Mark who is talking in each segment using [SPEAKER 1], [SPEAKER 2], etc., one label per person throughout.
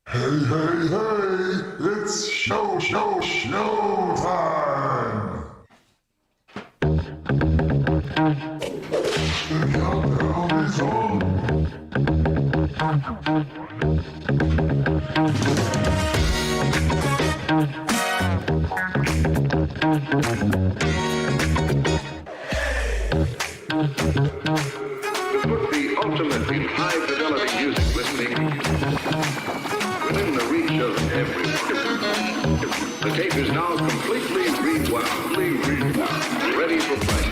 [SPEAKER 1] Hey, hey, hey, it's show time! The countdown is on!
[SPEAKER 2] To put the ultimate in high-fidelity music listening within the reach of everyone. The tape is now completely rewound, ready for play.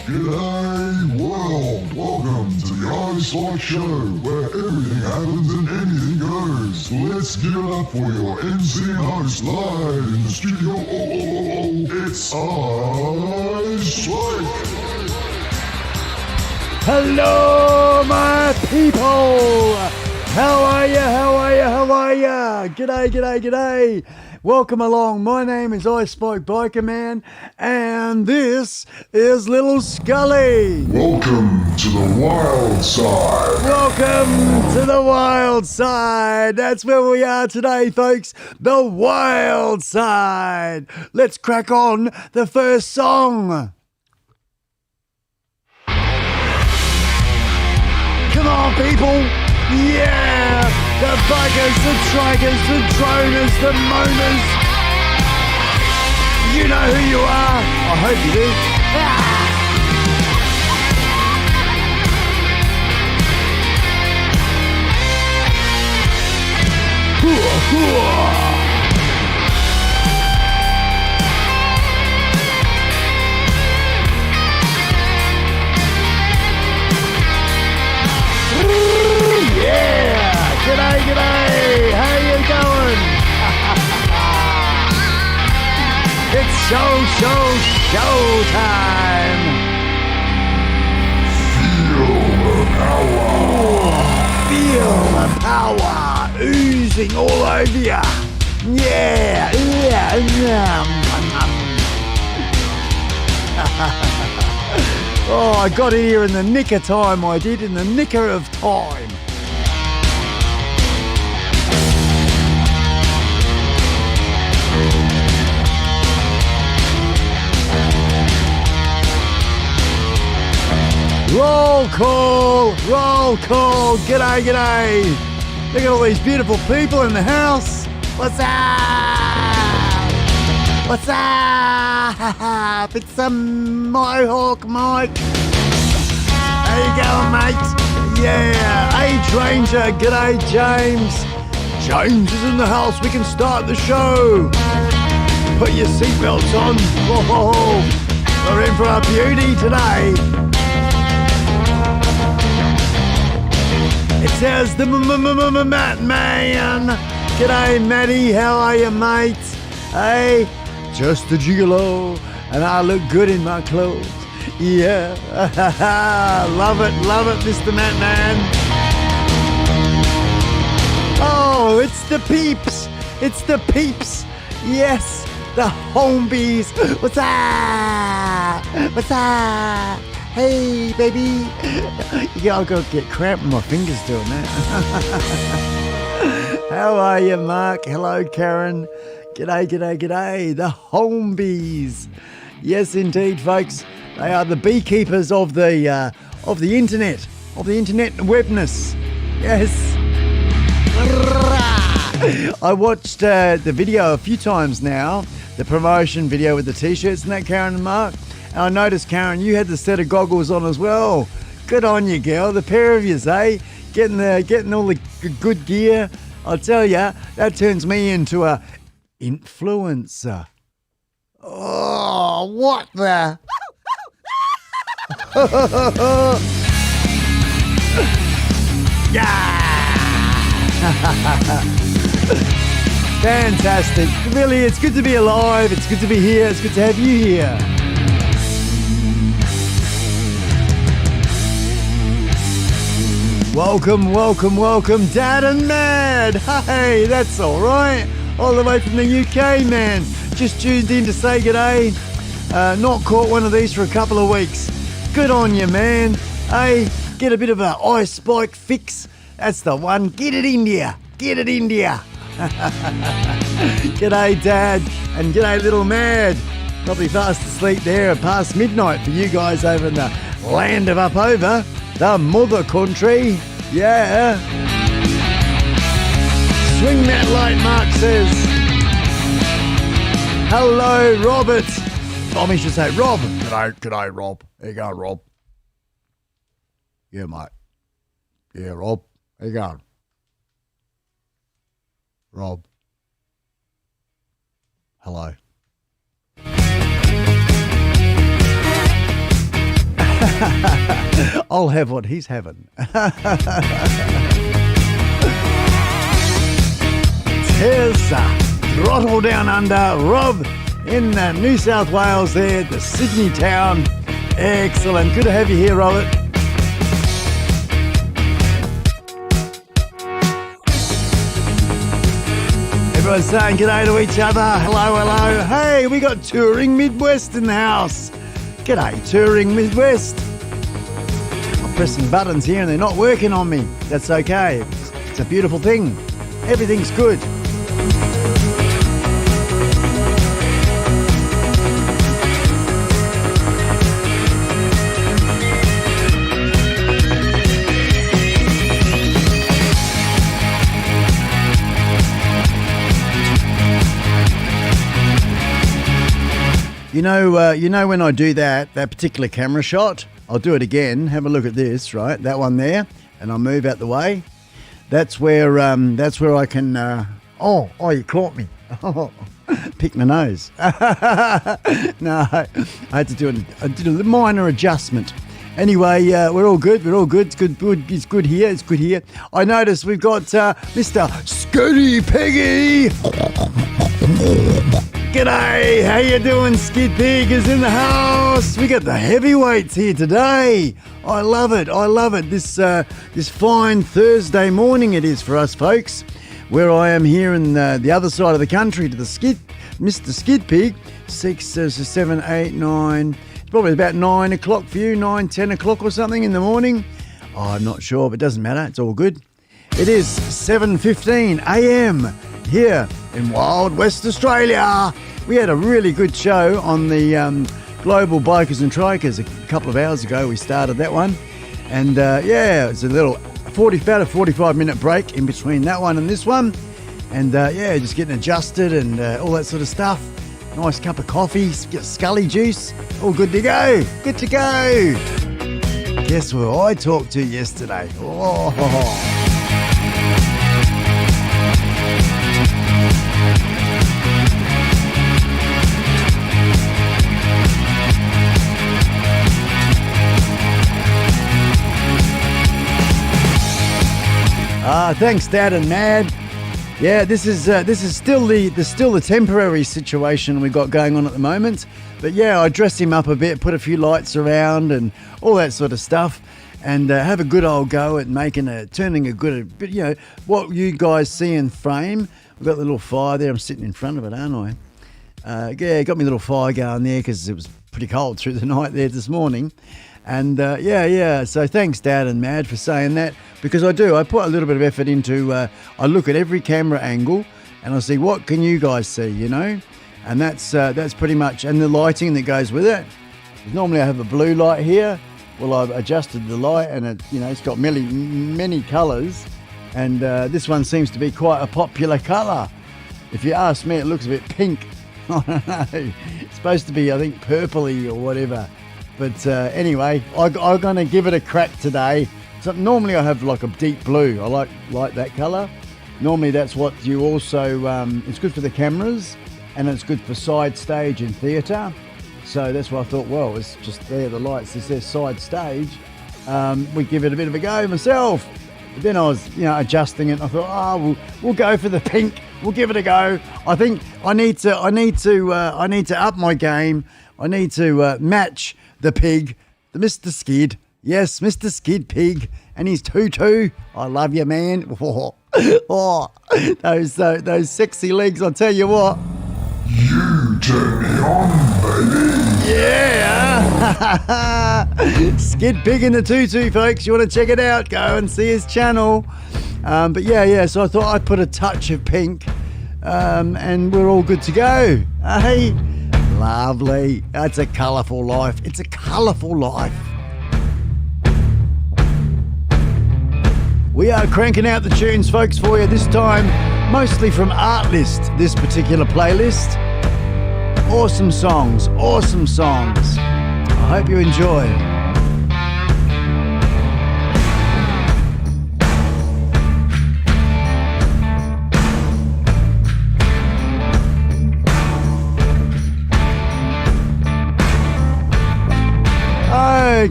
[SPEAKER 1] G'day world, welcome to the iSpike show, where everything happens and anything goes. Let's give it up for your MC and host live in the studio. It's iSpike.
[SPEAKER 3] Hello, my people! How are ya? G'day. Welcome along. My name is iSpike Biker Man, and this is Little Scully.
[SPEAKER 1] Welcome to the wild side.
[SPEAKER 3] Welcome to the wild side. That's where we are today, folks. The wild side. Let's crack on the first song. Come on, people. Yeah. The bikers, the trikers, the droners, the moaners. You know who you are. I hope you do. Yeah! G'day! How you going? It's showtime! Feel the power oozing all over ya! Yeah! Oh, I got in here in the nick of time, I did, in the nicker of time. Roll call, g'day. Look at all these beautiful people in the house. What's up? It's a Mohawk Mike. How you going, mate? Yeah, Age Ranger, g'day, James. James is in the house, we can start the show. Put your seatbelts on. Whoa, we're in for a beauty today. It says the Matt Man. G'day, Matty. How are you, mate? Hey, just a gigolo, and I look good in my clothes. Yeah, love it, Mr. Matt Man. Oh, it's the peeps. Yes, the homebees. What's up? Hey, baby. Yeah, I'll go get cramp in my fingers doing that. How are you, Mark? Hello, Karen. G'day. The homebees. Yes, indeed, folks. They are the beekeepers of the internet, webness. Yes. I watched the video a few times now, the promotion video with the t-shirts and that, Karen and Mark. And I noticed, Karen, you had the set of goggles on as well. Good on you, girl. The pair of yous, eh? Getting all the good gear. I'll tell ya, that turns me into a influencer. Oh, what the? Yeah! Fantastic. Really, it's good to be alive. It's good to be here. It's good to have you here. Welcome, Dad and Mad. Hey, that's all right. All the way from the UK, man. Just tuned in to say g'day. Not caught one of these for a couple of weeks. Good on you, man. Hey, get a bit of an iSpike fix. That's the one. Get it India. G'day, Dad, and g'day, little Mad. Probably fast asleep there past midnight for you guys over in the land of up over, the mother country. Yeah. Swing that light, Mark says. Hello, Robert. Tommy should say, Rob. G'day, Rob. There you go, Rob. Yeah, mate. Yeah, Rob. There you go. Rob. Hello. I'll have what he's having. Here's Throttle Down Under, Rob in New South Wales there, the Sydney town. Excellent. Good to have you here, Robert. Everyone's saying g'day to each other. Hello, hello. Hey, we got Touring Midwest in the house. G'day, Touring Midwest. I'm pressing buttons here and they're not working on me. That's okay. It's a beautiful thing. Everything's good. You know when I do that particular camera shot, I'll do it again. Have a look at this, right? That one there, and I'll move out the way. That's where I can. Oh, you caught me. Oh, pick my nose. No, I had to do I did a minor adjustment. Anyway, we're all good. We're all good. It's good. It's good here. It's good here. I noticed we've got Mr. Scotty Peggy. G'day, how you doing? Skid Pig is in the house. We got the heavyweights here today. I love it. I love it. This fine Thursday morning it is for us folks. Where I am here in the other side of the country to the Mr. Skid Pig. 6, 7, 8, 9. It's probably about 9 o'clock for you. 9, 10 o'clock or something in the morning. Oh, I'm not sure, but it doesn't matter. It's all good. It is 7:15 a.m. here in wild West Australia. We had a really good show on the Global Bikers and Trikers a couple of hours ago. We started that one. And it's a little about a 45-minute break in between that one and this one. And just getting adjusted and all that sort of stuff. Nice cup of coffee, get Scully juice. All good to go. Good to go. Guess who I talked to yesterday? Oh. Thanks, Dad and Mad. Yeah, this is still the temporary situation we got going on at the moment. But yeah, I dressed him up a bit, put a few lights around and all that sort of stuff, and have a good old go at turning a good, but what you guys see in frame. We've got the little fire there. I'm sitting in front of it, aren't I? Got me a little fire going there because it was pretty cold through the night there this morning. And so thanks Dad and Mad for saying that, because I put a little bit of effort into, I look at every camera angle and I see what can you guys see, and that's pretty much, and the lighting that goes with it. Normally I have a blue light here. Well, I've adjusted the light and it's got many colours, and this one seems to be quite a popular colour. If you ask me, it looks a bit pink. I don't know. It's supposed to be, I think, purpley or whatever. But anyway, I'm going to give it a crack today. So normally I have like a deep blue. I like that colour. Normally that's what you also, it's good for the cameras and it's good for side stage and theatre. So that's why I thought, well, it's just there, the lights, it says side stage. We give it a bit of a go myself. But then I was, adjusting it. And I thought, we'll go for the pink. We'll give it a go. I think I need to up my game. I need to match the pig, the Mr. Skid. Yes, Mr. Skid Pig and his tutu. I love you, man. Oh, those sexy legs, I'll tell you what.
[SPEAKER 1] You turn me on, baby.
[SPEAKER 3] Yeah. Skid Pig in the tutu, folks. You want to check it out, go and see his channel. But so I thought I'd put a touch of pink and we're all good to go. Hey? Lovely. It's a colourful life. It's a colourful life. We are cranking out the tunes, folks, for you this time, mostly from Artlist, this particular playlist. Awesome songs, awesome songs. I hope you enjoy.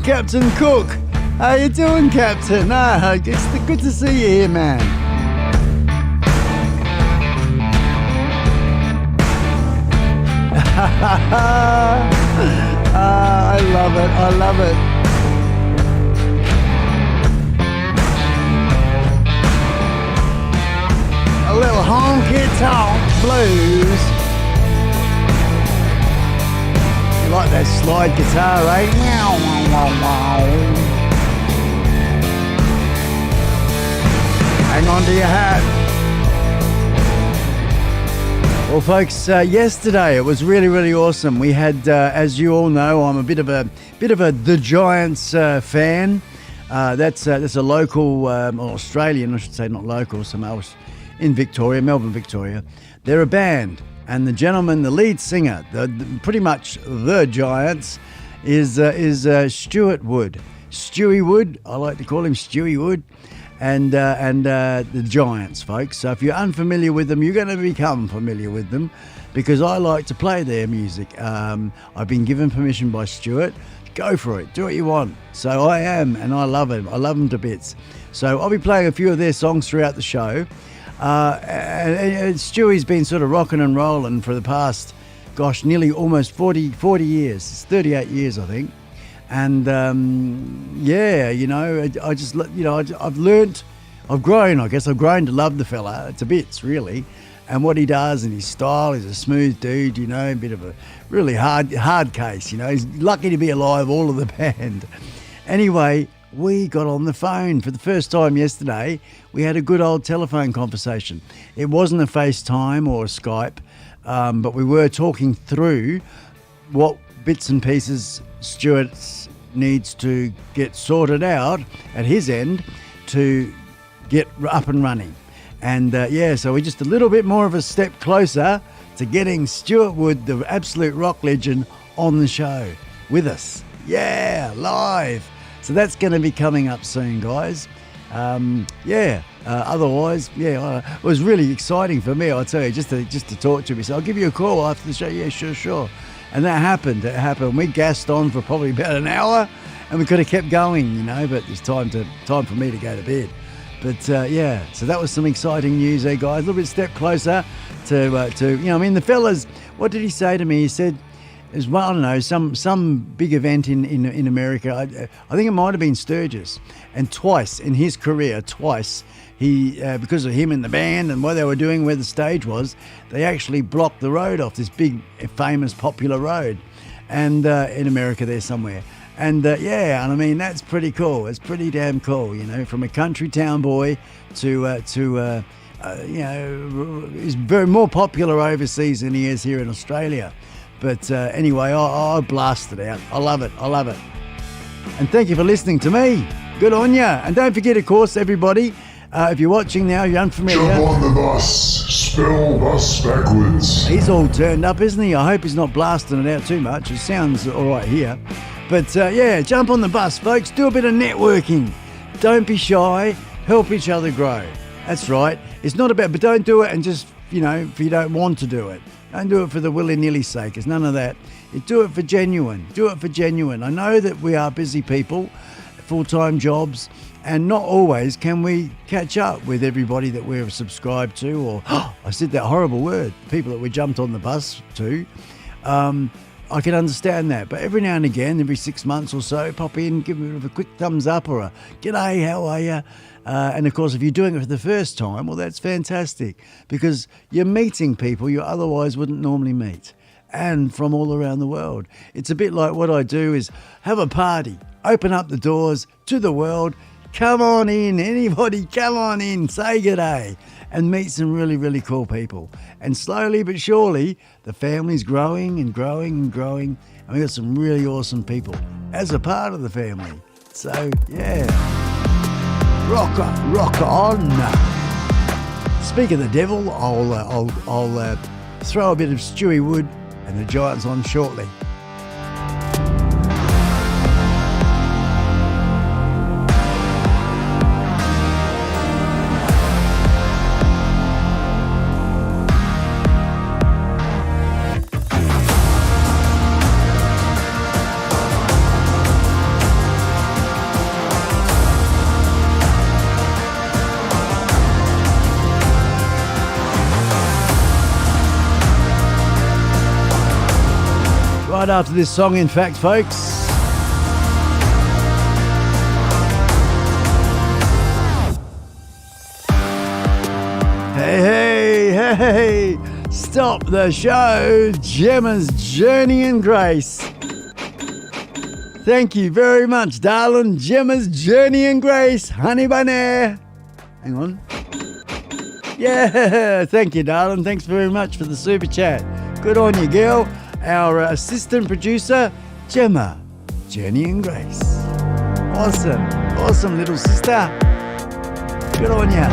[SPEAKER 3] Captain Cook, How you doing, Captain? It's good to see you here, man. I love it. I love it. A little honky-tonk blues. You like that slide guitar, eh? Wow, wow, wow, wow. Hang on to your hat. Well, folks, yesterday it was really, really awesome. We had, as you all know, I'm a bit of a The Giants fan. That's a local, Australian, I should say, not local. Somehow in Victoria, Melbourne, Victoria. They're a band, and the gentleman, the lead singer, pretty much the Giants, is Stuart Wood. Stewie Wood, I like to call him Stewie Wood. And the Giants, folks. So if you're unfamiliar with them, you're going to become familiar with them, because I like to play their music. I've been given permission by Stuart. Go for it. Do what you want. So I am, and I love him. I love them to bits. So I'll be playing a few of their songs throughout the show. And Stewie's been sort of rocking and rolling for the past, nearly almost 40 years. It's 38 years, I think. And I've grown to love the fella to bits, really. And what he does and his style, he's a smooth dude, a bit of a really hard case, He's lucky to be alive, all of the band. Anyway, we got on the phone for the first time yesterday. We had a good old telephone conversation. It wasn't a FaceTime or a Skype, but we were talking through what bits and pieces Stuart needs to get sorted out at his end to get up and running. And so we're just a little bit more of a step closer to getting Stuart Wood, the absolute rock legend, on the show with us. Yeah, live. So that's going to be coming up soon, guys. Otherwise, it was really exciting for me, I'll tell you, just to talk to me. So I'll give you a call after the show. Yeah, sure. And that happened. We gassed on for probably about an hour, and we could have kept going, but it's time for me to go to bed. But so that was some exciting news there, guys. A little bit step closer to the fellas. What did he say to me? He said, "As well, I don't know, some big event in America. I think it might have been Sturgis, and twice in his career, he because of him and the band and what they were doing, where the stage was, they actually blocked the road off, this big, famous, popular road, and in America there somewhere." And and I mean, that's pretty cool. It's pretty damn cool, from a country town boy to he's very more popular overseas than he is here in Australia. But anyway, I blasted out. I love it. And thank you for listening to me. Good on ya. And don't forget, of course, everybody, if you're watching now, you're unfamiliar.
[SPEAKER 1] Jump on the bus. Spell bus backwards.
[SPEAKER 3] He's all turned up, isn't he? I hope he's not blasting it out too much. It sounds all right here. But jump on the bus, folks. Do a bit of networking. Don't be shy. Help each other grow. That's right. It's not about, but don't do it and just, if you don't want to do it. Don't do it for the willy-nilly sake. It's none of that. You do it for genuine. I know that we are busy people, full-time jobs, and not always can we catch up with everybody that we're subscribed to, or, I said that horrible word, people that we jumped on the bus to. I can understand that, but every now and again, every 6 months or so, pop in, give me a quick thumbs up or a g'day, how are you? And of course, if you're doing it for the first time, well, that's fantastic, because you're meeting people you otherwise wouldn't normally meet, and from all around the world. It's a bit like what I do is have a party, open up the doors to the world. Come on in, anybody, come on in, say g'day, and meet some really, really cool people. And slowly but surely, the family's growing and growing and growing, and we've got some really awesome people as a part of the family. So, yeah, rock on. Speak of the devil, I'll throw a bit of Stewie Wood and the Giants on shortly. Right after this song, in fact, folks. Hey, stop the show. Gemma's Journey and Grace. Thank you very much, darling. Gemma's Journey and Grace. Honey bunny. Hang on. Yeah, thank you, darling. Thanks very much for the super chat. Good on you, girl. Our assistant producer, Gemma, Journey and Grace. Awesome little sister. Good on ya.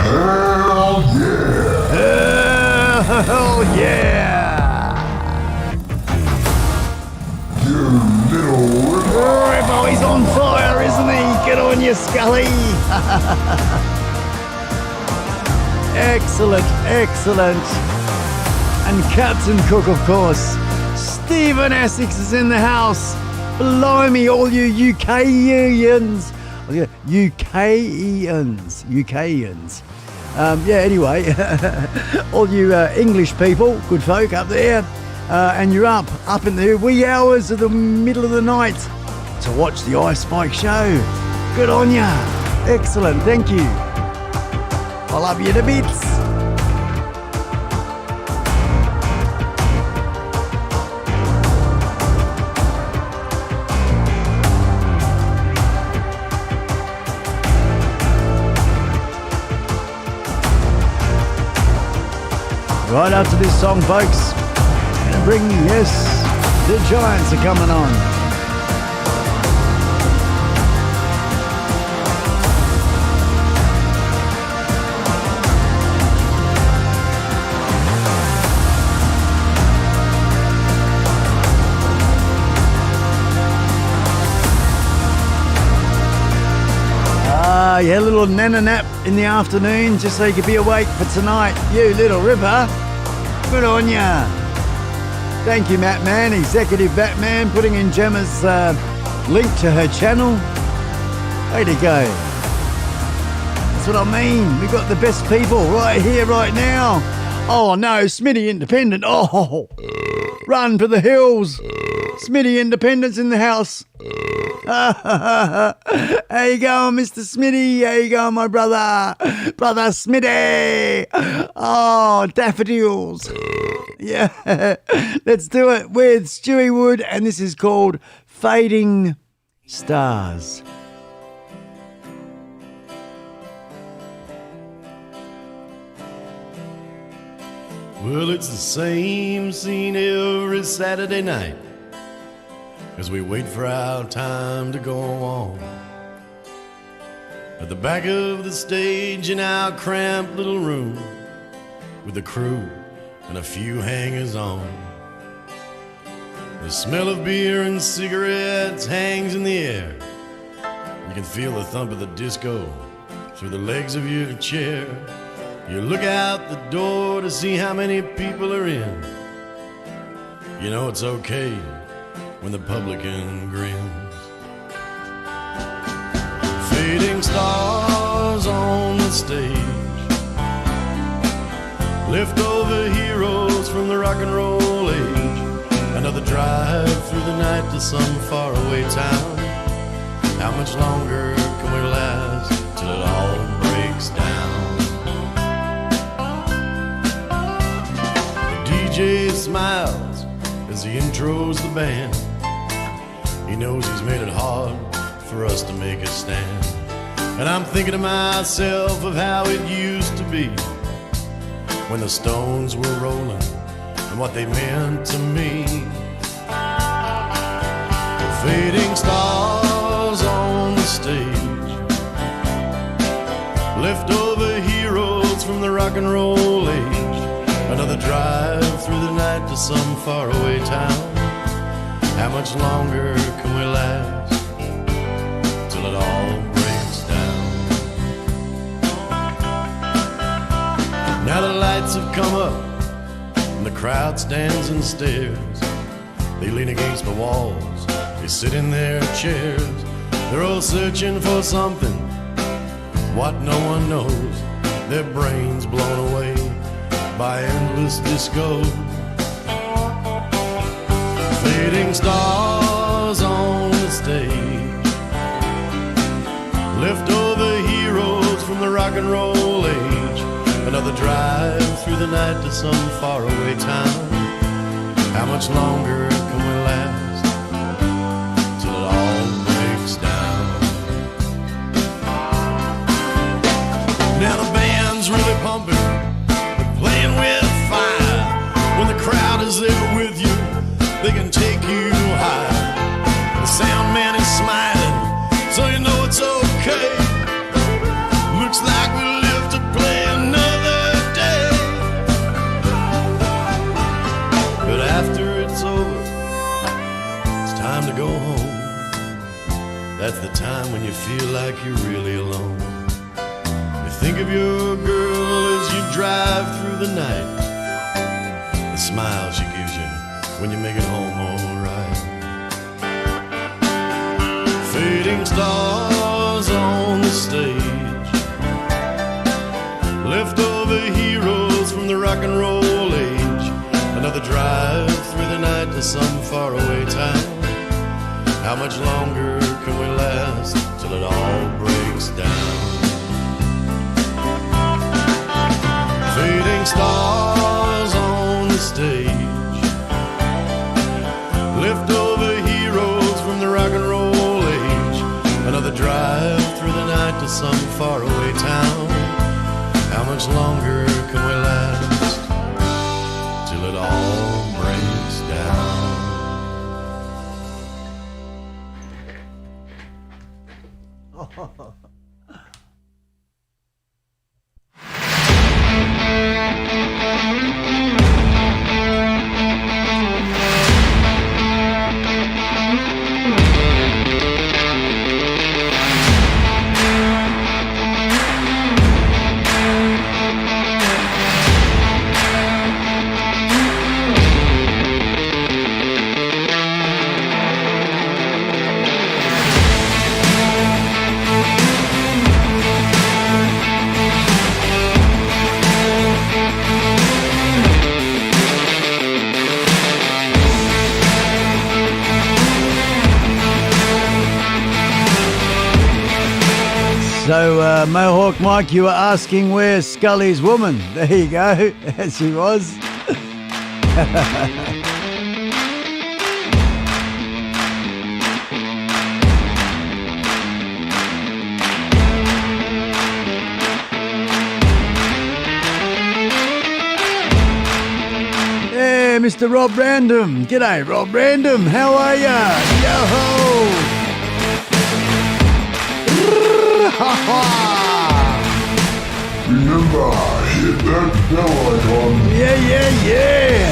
[SPEAKER 1] Hell yeah!
[SPEAKER 3] Hell yeah!
[SPEAKER 1] You little
[SPEAKER 3] Rippo, he's on fire, isn't he? Get on you, Scully! Excellent. And Captain Cook, of course. Stephen Essex is in the house. Blimey, all you UKians. UKians. Anyway, all you English people, good folk up there, and you're up in the wee hours of the middle of the night to watch the iSpike show. Good on ya. Excellent, thank you. I love you to bits. Right after this song, folks, gonna bring you, yes, the Giants are coming on. You had a little nana nap in the afternoon just so you could be awake for tonight. You little ripper. Good on ya. Thank you, Mattman, Executive Batman, putting in Gemma's link to her channel. Way to go. That's what I mean. We've got the best people right here, right now. Oh no, Smitty Independent. Oh, run for the hills. Smitty Independent's in the house. How you going, Mr. Smitty? How you going, my brother? Brother Smitty! Oh, daffodils. Yeah, let's do it with Stewie Wood, and this is called Fading Stars.
[SPEAKER 4] Well, it's the same scene every Saturday night as we wait for our time to go on. At the back of the stage in our cramped little room with the crew and a few hangers on. The smell of beer and cigarettes hangs in the air. You can feel the thump of the disco through the legs of your chair. You look out the door to see how many people are in. You know it's okay when the publican grins. Fading stars on the stage, leftover heroes from the rock and roll age. Another drive through the night to some faraway town. How much longer can we last till it all breaks down? The DJ smiles as he intros the band. He knows he's made it hard for us to make a stand. And I'm thinking to myself of how it used to be when the Stones were rolling and what they meant to me. Fading stars on the stage, leftover heroes from the rock and roll age. Another drive through the night to some faraway town. How much longer can we last till it all breaks down? Now the lights have come up and the crowd stands and stares. They lean against the walls, they sit in their chairs. They're all searching for something, what no one knows. Their brains blown away by endless disco. Fading stars on the stage, leftover heroes from the rock and roll age. Another drive through the night to some faraway town. How much longer can we last till it all breaks down? Now the band's really pumping, they're playing with fire. When the crowd is there with you, they can take you high. The sound man is smiling, so you know it's okay. Looks like we live to play another day. But after it's over, it's time to go home. That's the time when you feel like you're really alone. You think of your girl as you drive through the night, the smile she gives you when you make it home alright. Fading stars on the stage, leftover heroes from the rock and roll age. Another drive through the night to some faraway town. How much longer can we last till it all breaks down? Fading stars on the stage, leftover heroes from the rock and roll age. Another drive through the night to some faraway town. How much longer can we last till it all breaks down?
[SPEAKER 3] So, Mohawk Mike, you were asking where's Scully's woman. There you go. There she was. Hey, Mr. Rob Random. G'day, Rob Random. How are ya? Yo-ho!
[SPEAKER 1] Remember, hit that bell icon.
[SPEAKER 3] Yeah.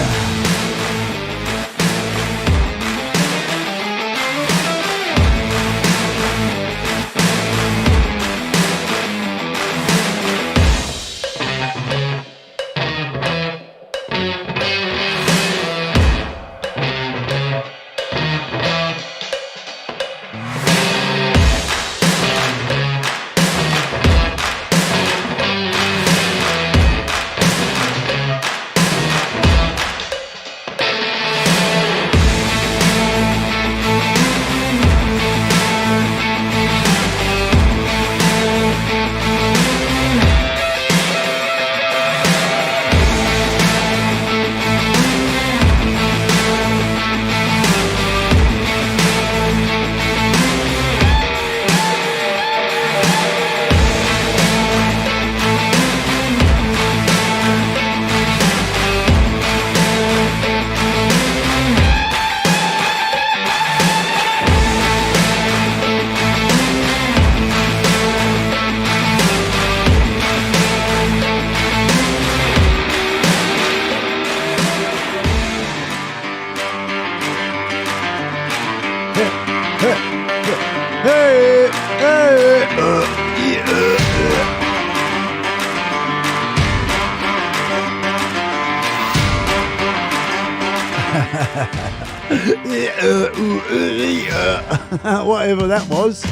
[SPEAKER 3] Whatever that was.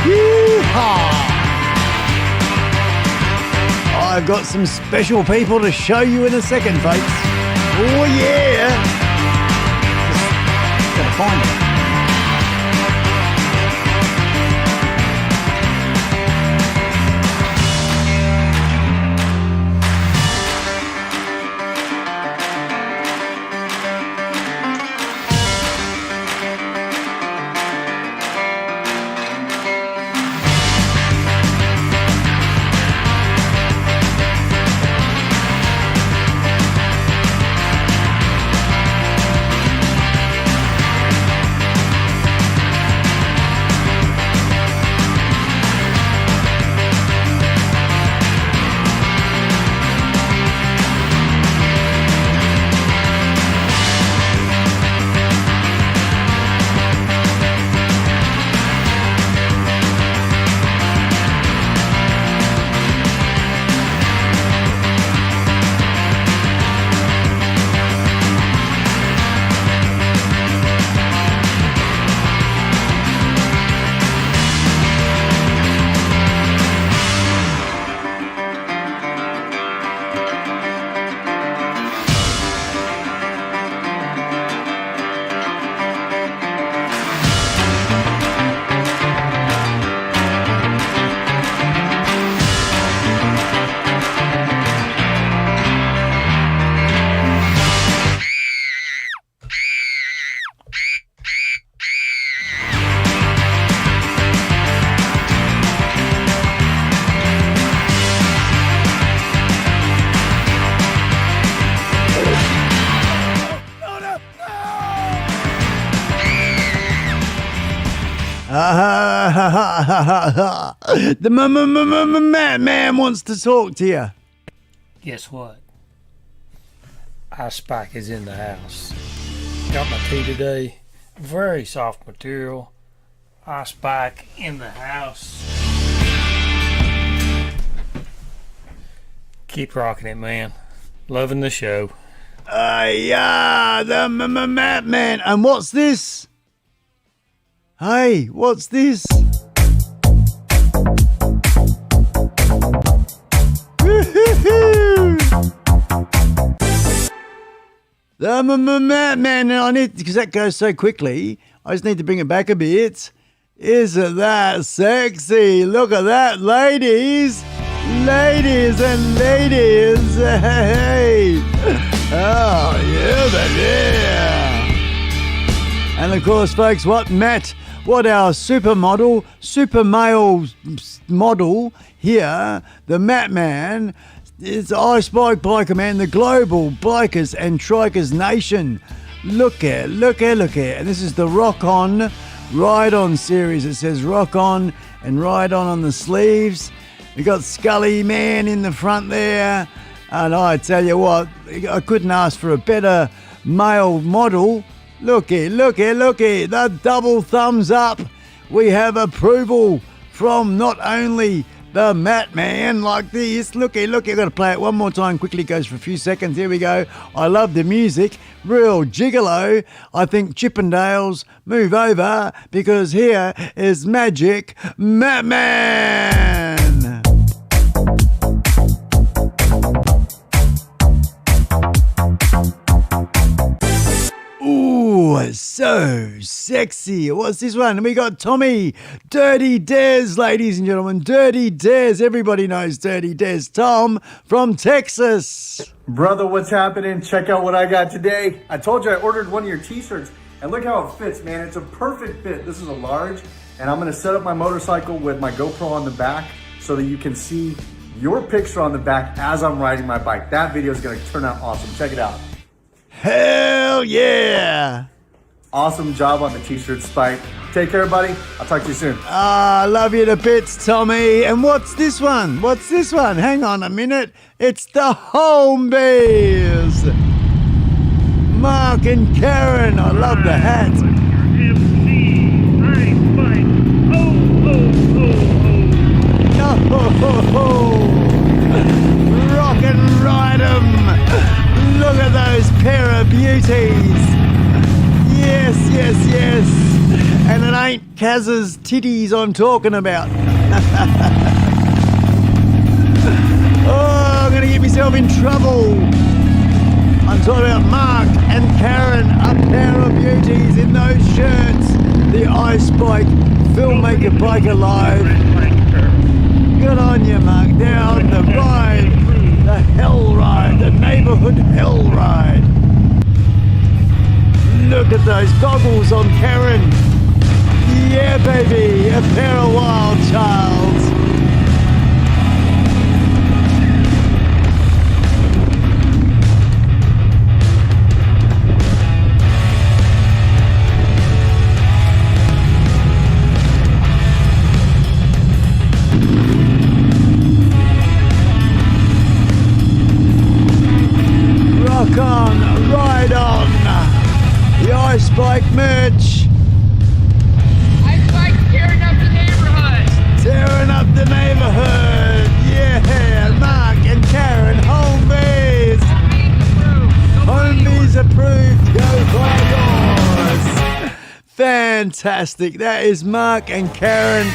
[SPEAKER 3] Yeehaw! I've got some special people to show you in a second, folks. Oh, yeah. Just gotta find it. The man wants to talk to you.
[SPEAKER 5] Guess what? iSpike is in the house. Got my tea today. Very soft material. iSpike in the house. Keep rocking it, man. Loving the show.
[SPEAKER 3] Yeah, the man. And what's this? Hey, what's this? The man, I need, because that goes so quickly, I just need to bring it back a bit. Isn't that sexy? Look at that, ladies. Ladies and ladies. Hey. Oh, yeah. And of course, folks, what our super male model here, the Matt Man, it's iSpike Biker Man, the global bikers and trikers nation. Look at. And this is the Rock On, Ride On series. It says Rock On and Ride On the sleeves. We got Scully Man in the front there. And I tell you what, I couldn't ask for a better male model. Looky, the double thumbs up. We have approval from not only the Matt Man like this. Looky, I've got to play it one more time quickly. It goes for a few seconds. Here we go. I love the music. Real gigolo. I think Chippendales move over because here is Magic Matt Man. Ooh, so sexy. What's this one? We got Tommy, Dirty Dez, ladies and gentlemen. Dirty Dez. Everybody knows Dirty Dez. Tom from Texas.
[SPEAKER 6] Brother, what's happening? Check out what I got today. I told you I ordered one of your t-shirts, and look how it fits, man. It's a perfect fit. This is a large, and I'm gonna set up my motorcycle with my GoPro on the back so that you can see your picture on the back as I'm riding my bike. That video is gonna turn out awesome. Check it out.
[SPEAKER 3] Hell yeah.
[SPEAKER 6] Awesome job on the t-shirt, Spike. Take care, buddy. I'll talk to you soon.
[SPEAKER 3] I love you to bits, Tommy. And what's this one? Hang on a minute. It's the Home Bears. Mark and Karen. I love the hat. Rock and ride 'em. Look at those pair of beauties. Yes. And it ain't Kaz's titties I'm talking about. Oh, yourself in trouble. I'm talking about Mark and Karen, a pair of beauties in those shirts. The iSpike Filmmaker Biker Live. Good on you, Mark. They're on the ride, the hell ride, the neighborhood hell ride. Look at those goggles on Karen. Yeah, baby, a pair of wild childs. Rock on, ride on. The iSpike merch.
[SPEAKER 7] iSpike tearing up the neighborhood.
[SPEAKER 3] Tearing up the neighborhood. Yeah, Mark and Karen, Homebees. Homebees approved. Go buy yours. Fantastic. That is Mark and Karen.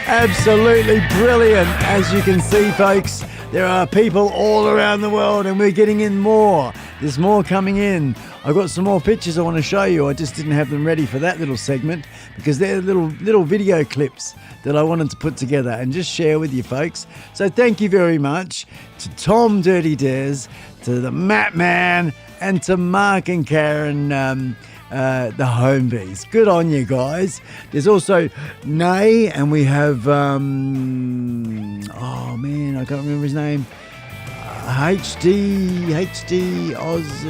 [SPEAKER 3] Absolutely brilliant. As you can see, folks, there are people all around the world and we're getting in more. There's more coming in. I've got some more pictures I want to show you. I just didn't have them ready for that little segment because they're little video clips that I wanted to put together and just share with you folks. So thank you very much to Tom Dirty Dares, to the Matt Man, and to Mark and Karen, the Homebees. Good on you guys. There's also Nay, and we have oh man, I can't remember his name. HD Oz.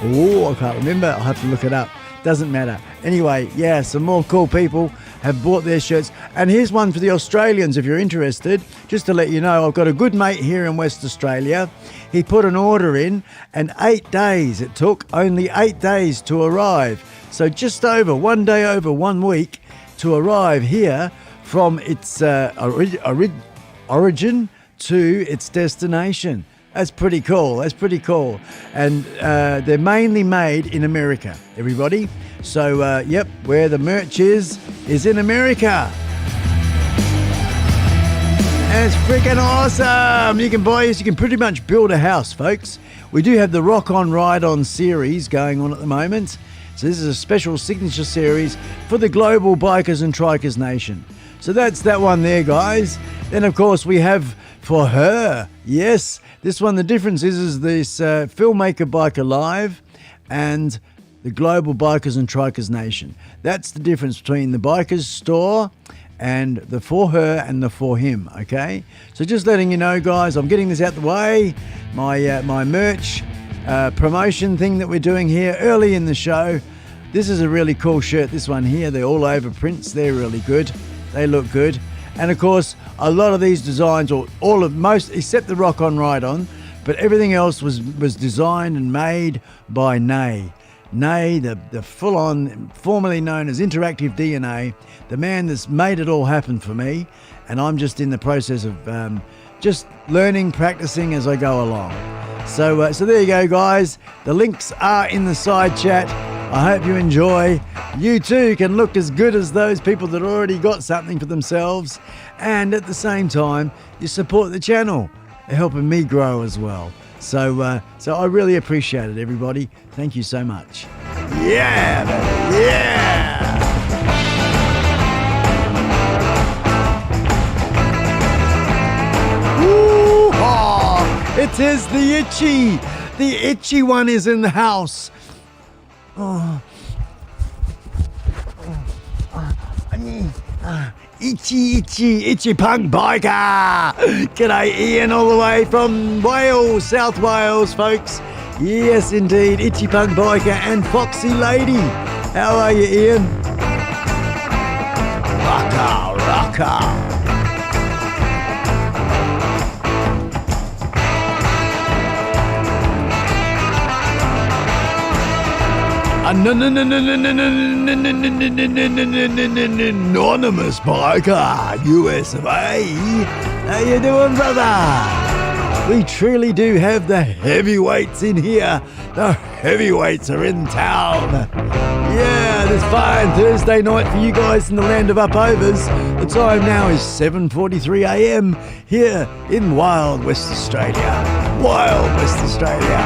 [SPEAKER 3] Oh, I can't remember. I'll have to look it up. Doesn't matter. Anyway, yeah, some more cool people have bought their shirts. And here's one for the Australians if you're interested. Just to let you know, I've got a good mate here in West Australia. He put an order in and 8 days it took, only 8 days to arrive. So just over 1 day over 1 week to arrive here from its origin to its destination. That's pretty cool. That's pretty cool. And they're mainly made in America, everybody. So, yep, where the merch is in America. And it's freaking awesome. You can buy this. You can pretty much build a house, folks. We do have the Rock On Ride On series going on at the moment. So this is a special signature series for the global bikers and trikers nation. So that's that one there, guys. Then, of course, we have for her, yes, this one, the difference is this Filmmaker Biker Live and the Global Bikers and Trikers Nation. That's the difference between the Bikers store and the for her and the for him, okay? So just letting you know, guys, I'm getting this out the way. My merch promotion thing that we're doing here early in the show. This is a really cool shirt, this one here. They're all over prints. They're really good. They look good. And of course, a lot of these designs, or most, except the Rock On Ride On, but everything else was designed and made by Nay. Nay, the full-on, formerly known as Interactive DNA, the man that's made it all happen for me. And I'm just in the process of just learning, practicing as I go along. So there you go, guys. The links are in the side chat. I hope you enjoy. You too can look as good as those people that already got something for themselves. And at the same time, you support the channel. They're helping me grow as well. So I really appreciate it, everybody. Thank you so much. Yeah, baby. Yeah. Woo-haw. It is the itchy. The itchy one is in the house. Itchy punk biker. G'day, Ian, all the way from Wales, South Wales, folks. Yes, indeed, itchy punk biker and foxy lady. How are you, Ian? Rocker. Anonymous biker, US of A. How you doing, brother? We truly do have the heavyweights in here. The heavyweights are in town. Yeah, this fine Thursday night for you guys in the land of upovers. The time now is 7:43 a.m. here in Wild West Australia. Wild West Australia.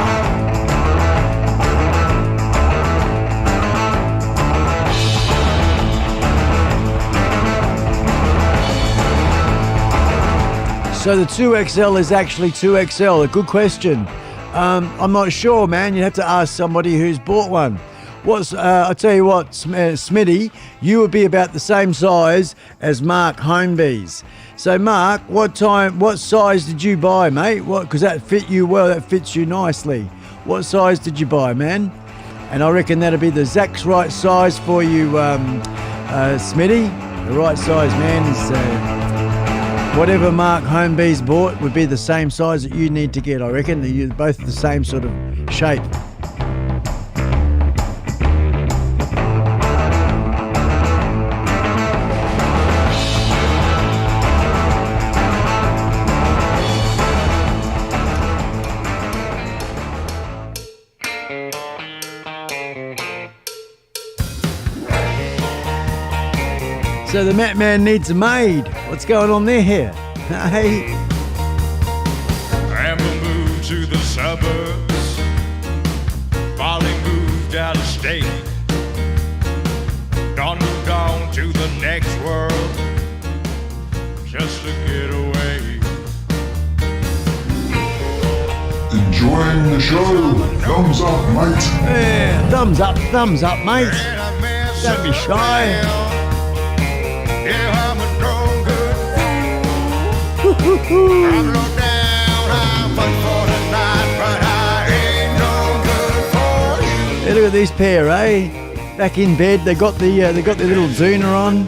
[SPEAKER 3] So the 2XL is actually 2XL. A good question. I'm not sure, man. You'd have to ask somebody who's bought one. I'll tell you what, Smitty, you would be about the same size as Mark Homebees. So Mark, what size did you buy, mate? Because that fit you well, that fits you nicely. What size did you buy, man? And I reckon that'll be the exact right size for you, Smitty. The right size, man, is whatever Mark Homebees bought would be the same size that you need to get. I reckon you're both the same sort of shape. So the Mat Man needs a maid. What's going on there here? Hey.
[SPEAKER 8] Amber moved to the suburbs. Molly moved out of state. Dawn moved on to the next world just to get away.
[SPEAKER 1] Enjoying the show? Thumbs up, mate.
[SPEAKER 3] Yeah, thumbs up, mate. Don't be shy.
[SPEAKER 8] Yeah, I'm a drunken fool. I'm low down, I'm fun for the night, but I ain't no good for you.
[SPEAKER 3] Hey, look at this pair, eh? Back in bed, they got their little Zuna on.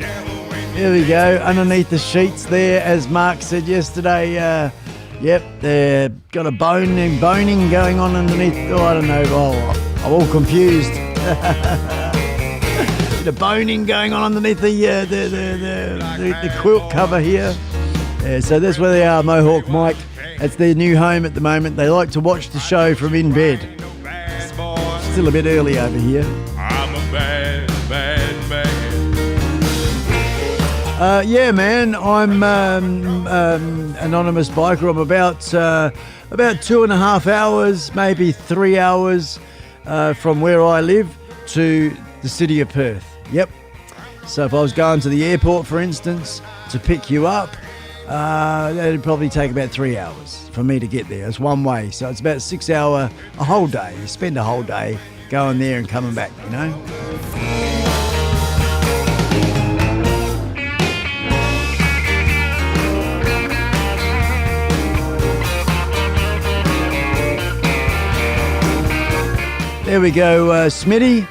[SPEAKER 3] There we go, underneath the sheets there, as Mark said yesterday. Yep, they've got a boning going on underneath. Oh, I don't know. Oh, I'm all confused. The boning going on underneath the quilt cover here. Yeah, so that's where they are, Mohawk Mike. That's their new home at the moment. They like to watch the show from in bed. Still a bit early over here.
[SPEAKER 8] I'm a bad man.
[SPEAKER 3] Yeah, man. I'm anonymous biker. I'm about 2.5 hours, maybe 3 hours from where I live to the city of Perth. Yep. So if I was going to the airport, for instance, to pick you up, that'd probably take about 3 hours for me to get there. It's one way. So it's about 6 hour, a whole day. You spend a whole day going there and coming back, you know? There we go, Smitty.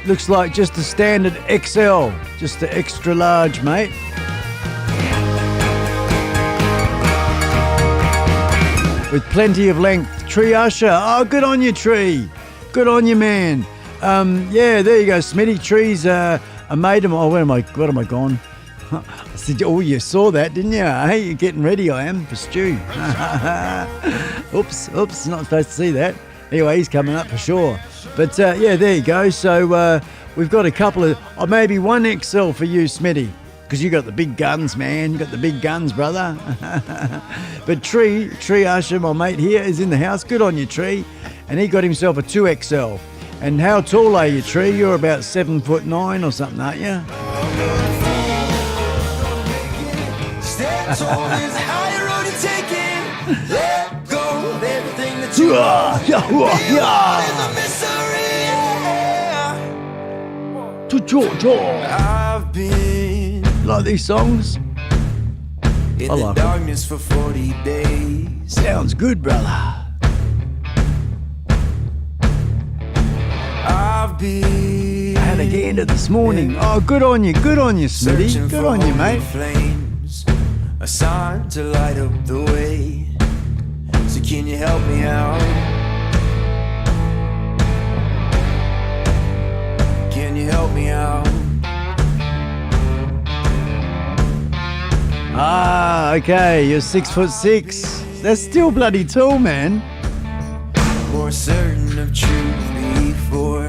[SPEAKER 3] Looks like just a standard XL, just the extra large, mate. With plenty of length. Tree Usher. Oh, good on you, Tree. Good on you, man. Yeah, there you go, Smitty. Tree's a mate of mine. Oh, what am I gone? I said, oh, you saw that, didn't you? Hey, you're getting ready, I am, for Stu. Oops, not supposed to see that. Anyway, he's coming up for sure. But yeah, there you go. So we've got a couple of, maybe one XL for you, Smitty, because you got the big guns, man. You got the big guns, brother. But Tree Usher, my mate here, is in the house. Good on you, Tree. And he got himself a 2XL. And how tall are you, Tree? You're about 7'9" or something, aren't you?
[SPEAKER 9] I've been
[SPEAKER 3] like these songs?
[SPEAKER 9] in
[SPEAKER 3] I
[SPEAKER 9] the
[SPEAKER 3] like
[SPEAKER 9] darkness for 40 days.
[SPEAKER 3] Sounds good, brother.
[SPEAKER 9] I've been
[SPEAKER 3] Had a gander this morning. Oh, good on you, Smitty. Good on you, mate.
[SPEAKER 9] Flames, a sign to light up the way. So can you help me out? Can you help me out?
[SPEAKER 3] Ah, okay, you're 6'6". That's still bloody tall, man.
[SPEAKER 9] More certain of truth before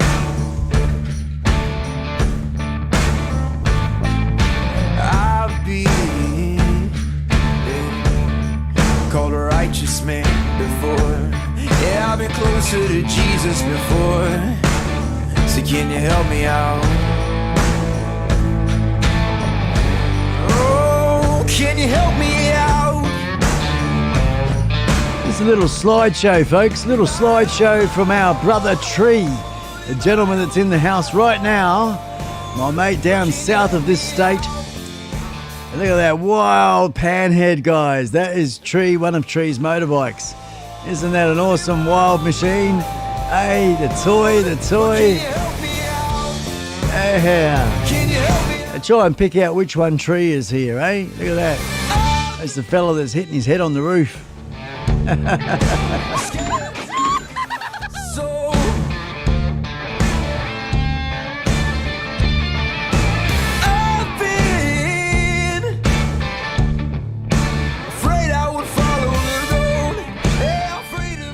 [SPEAKER 9] before. Yeah, I've been closer to Jesus before. So can you help me out? Oh, can you help me out?
[SPEAKER 3] Just a little slideshow, folks. A little slideshow from our brother Tree, the gentleman that's in the house right now. My mate down south of this state. And look at that wild panhead, guys. That is Tree, one of Tree's motorbikes. Isn't that an awesome wild machine? Hey, the toy. Yeah. I try and pick out which one Tree is here, eh? Look at that. That's the fella that's hitting his head on the roof.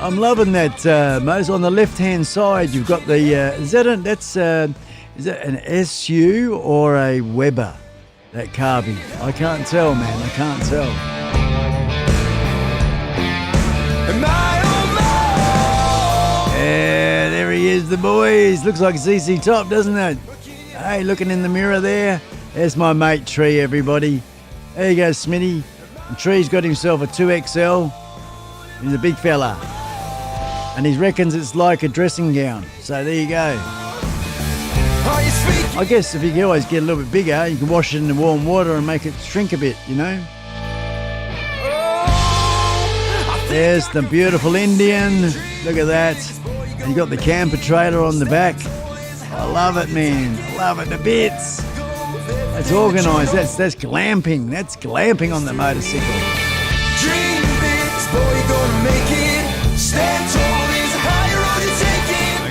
[SPEAKER 3] I'm loving that, Mose. On the left-hand side, you've got the. Is that an SU or a Weber? That carbine. I can't tell, man. I can't tell. Yeah, there he is, the boys. Looks like ZZ Top, doesn't it? Hey, looking in the mirror there. There's my mate Tree, everybody. There you go, Smitty. And Tree's got himself a 2XL. He's a big fella. And he reckons it's like a dressing gown. So there you go. I guess if you can always get a little bit bigger, you can wash it in the warm water and make it shrink a bit, you know. There's the beautiful Indian. Look at that. And you got the camper trailer on the back. I love it, man. I love it to bits. That's organised. That's glamping. That's glamping on the motorcycle.
[SPEAKER 9] Dream big, boy, gonna make it. Stand tall.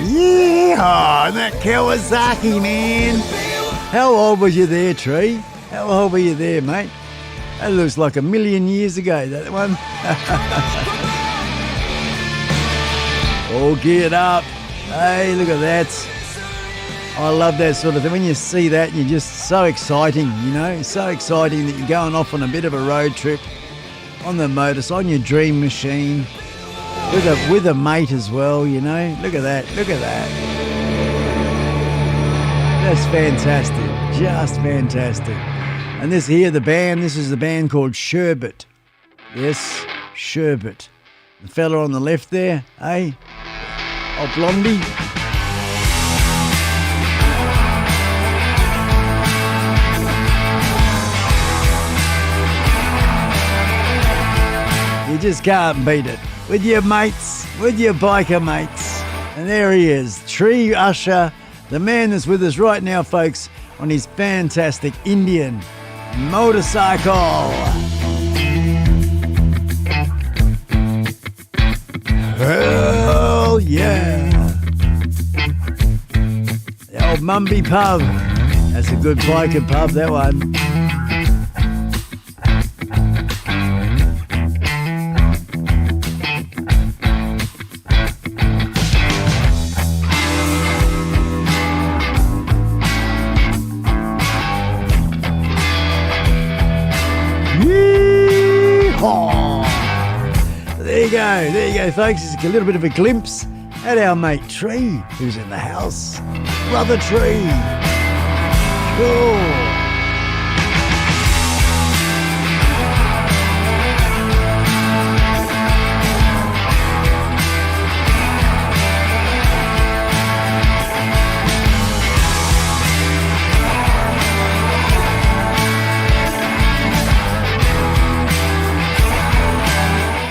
[SPEAKER 3] Yeah, that Kawasaki, man. How old was you there, Tree? How old were you there, mate? That looks like 1,000,000 years ago, that one. All geared up. Hey, look at that. I love that sort of thing. When you see that, you're just so exciting, you know? So exciting that you're going off on a bit of a road trip on the motorcycle, on your dream machine. With a mate as well, you know. Look at that. Look at that. That's fantastic. Just fantastic. And this here, the band, this is the band called Sherbet. Yes, Sherbet. The fella on the left there, eh? Oh, Blondie. You just can't beat it. With your mates, with your biker mates. And there he is, Tree Usher, the man that's with us right now, folks, on his fantastic Indian motorcycle. Hell yeah. The old Mumby pub. That's a good biker pub, that one. There you go, folks. It's a little bit of a glimpse at our mate Tree, who's in the house. Brother Tree. Cool.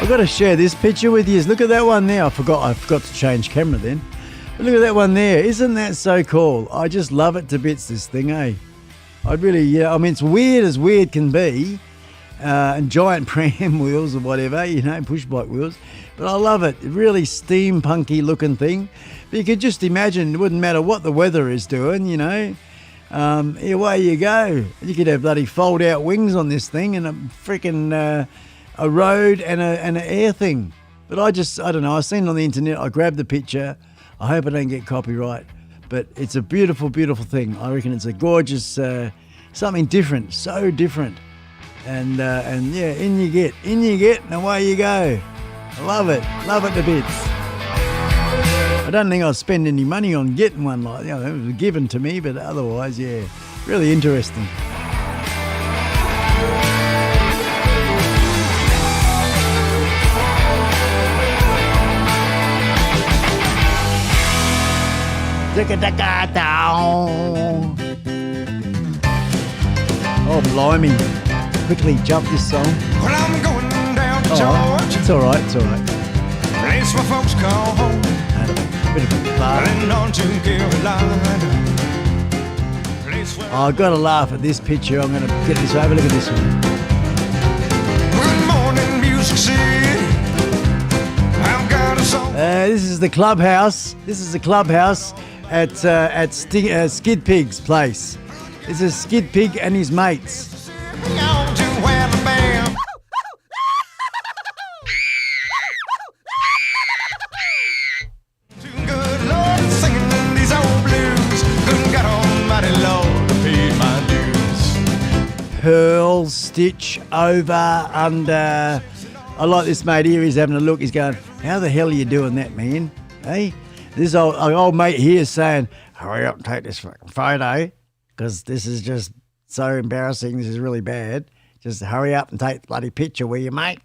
[SPEAKER 3] I've got to share this picture with you. Look at that one there. I forgot to change camera then. But look at that one there. Isn't that so cool? I just love it to bits, this thing, eh? I really, yeah. I mean, it's weird as weird can be. And giant pram wheels or whatever, you know, push bike wheels. But I love it. Really steampunky looking thing. But you could just imagine, it wouldn't matter what the weather is doing, you know. Away you go. You could have bloody fold out wings on this thing and a freaking... a road and an air thing. But I don't know, I've seen it on the internet, I grabbed the picture, I hope I don't get copyright, but it's a beautiful, beautiful thing. I reckon it's a gorgeous, something different, so different. And yeah, in you get, and away you go. Love it to bits. I don't think I'll spend any money on getting one like, it was given to me, but otherwise, yeah, really interesting. Oh, blimey. Quickly jump this song.
[SPEAKER 8] Well, I'm going down to
[SPEAKER 3] Oh,
[SPEAKER 8] Georgia,
[SPEAKER 3] it's all right.
[SPEAKER 8] place my folks call home.
[SPEAKER 3] Had a bit of a laugh.
[SPEAKER 8] Running on to Carolina. Place where
[SPEAKER 3] Oh, I've got to laugh at this picture. I'm going to get this over. Look at this one.
[SPEAKER 8] Good morning, Music City. I've got a song.
[SPEAKER 3] This is the clubhouse. At Skid Pig's place. This is Skid Pig and his mates.
[SPEAKER 8] On to Alabama. Too good Lord, singing these old blues. Good God Almighty Lord, I paid my dues.
[SPEAKER 3] Pearl, stitch, over, under. I like this mate here. He's having a look. He's going, how the hell are you doing that, man? Hey? This old mate here is saying, hurry up and take this fucking photo because this is just so embarrassing. This is really bad. Just hurry up and take the bloody picture, will you, mate?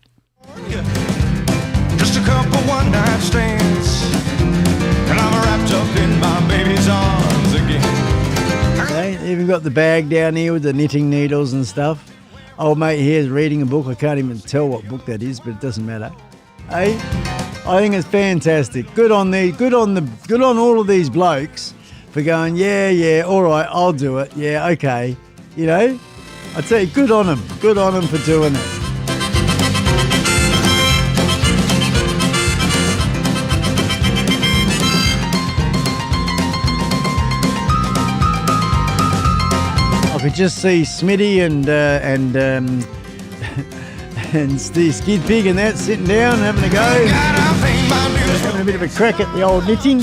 [SPEAKER 8] Just a couple one-night stands, and I'm wrapped up in my baby's arms again.
[SPEAKER 3] Hey, even got the bag down here with the knitting needles and stuff. Old mate here is reading a book. I can't even tell what book that is, but it doesn't matter. Hey, I think it's fantastic. Good on all of these blokes for going, yeah, all right, I'll do it. Yeah, okay. You know, I tell you, good on them. Good on them for doing it. I could just see Smitty and Steve Skid Pig and that sitting down and having a go. Having a bit of a crack at the old knitting.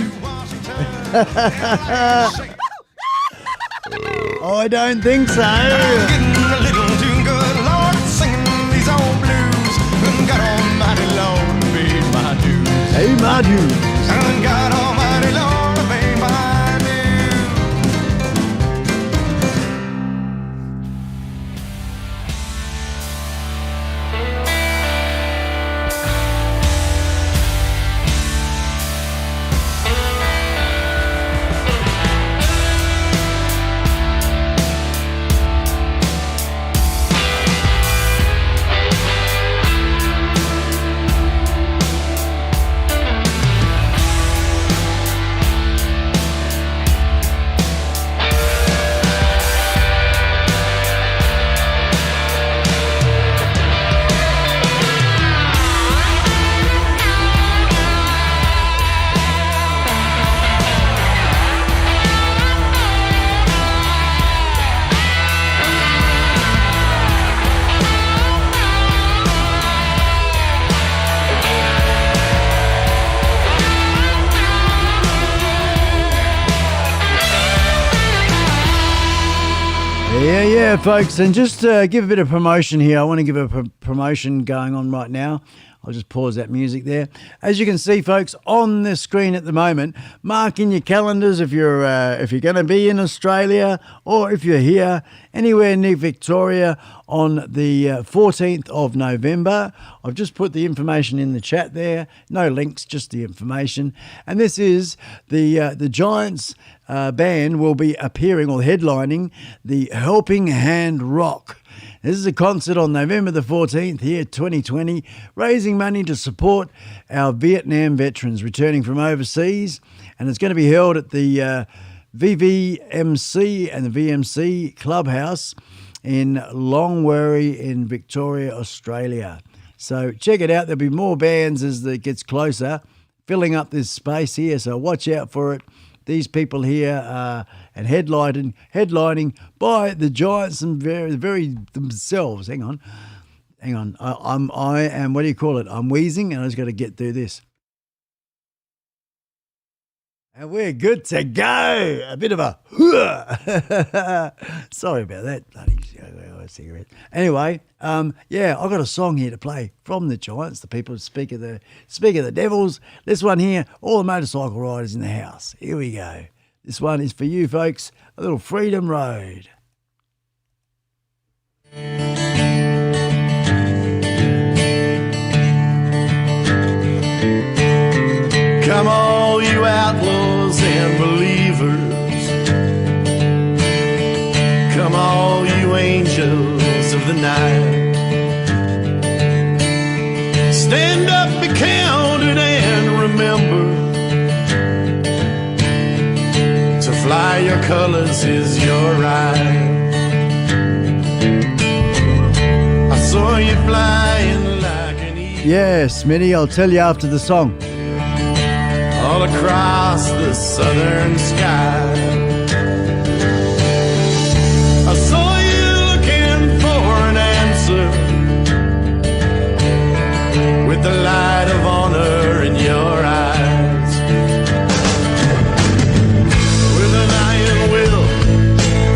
[SPEAKER 3] I don't think so.
[SPEAKER 8] Getting a little too good, Lord, singing these old blues. Good God Almighty Lord, I paid my dues.
[SPEAKER 3] Hey, my dude.
[SPEAKER 8] Good God Almighty Lord, I paid my dues.
[SPEAKER 3] Yeah, folks, and just give a bit of promotion here. I want to give a promotion going on right now. I'll just pause that music there. As you can see, folks, on the screen at the moment, mark in your calendars if you're going to be in Australia or if you're here anywhere near Victoria on the 14th of November. I've just put the information in the chat there. No links, just the information. And this is the Giants band will be appearing or headlining the Helping Hand Rock. This is a concert on November the 14th here, 2020, raising money to support our Vietnam veterans returning from overseas. And it's going to be held at the VVMC and the VMC Clubhouse in Longwarry in Victoria, Australia. So check it out. There'll be more bands as it gets closer, filling up this space here. So watch out for it. These people here and headlining by the Giants and very themselves. Hang on. I am. What do you call it? I'm wheezing, and I just got to get through this. And we're good to go. A bit of a sorry about that bloody cigarette. Anyway, yeah, I've got a song here to play from the Giants, the people who speak of the Devils. This one here, all the motorcycle riders in the house. Here we go. This one is for you folks. A little Freedom Road.
[SPEAKER 4] Come all you outlaws and believers, come all you angels of the night. Stand up, be counted and remember, to fly your colors is your right. I saw you flying like an eagle.
[SPEAKER 3] Yes, Smitty, I'll tell you after the song.
[SPEAKER 4] All across the southern sky, I saw you looking for an answer, with the light of honor in your eyes, with an iron will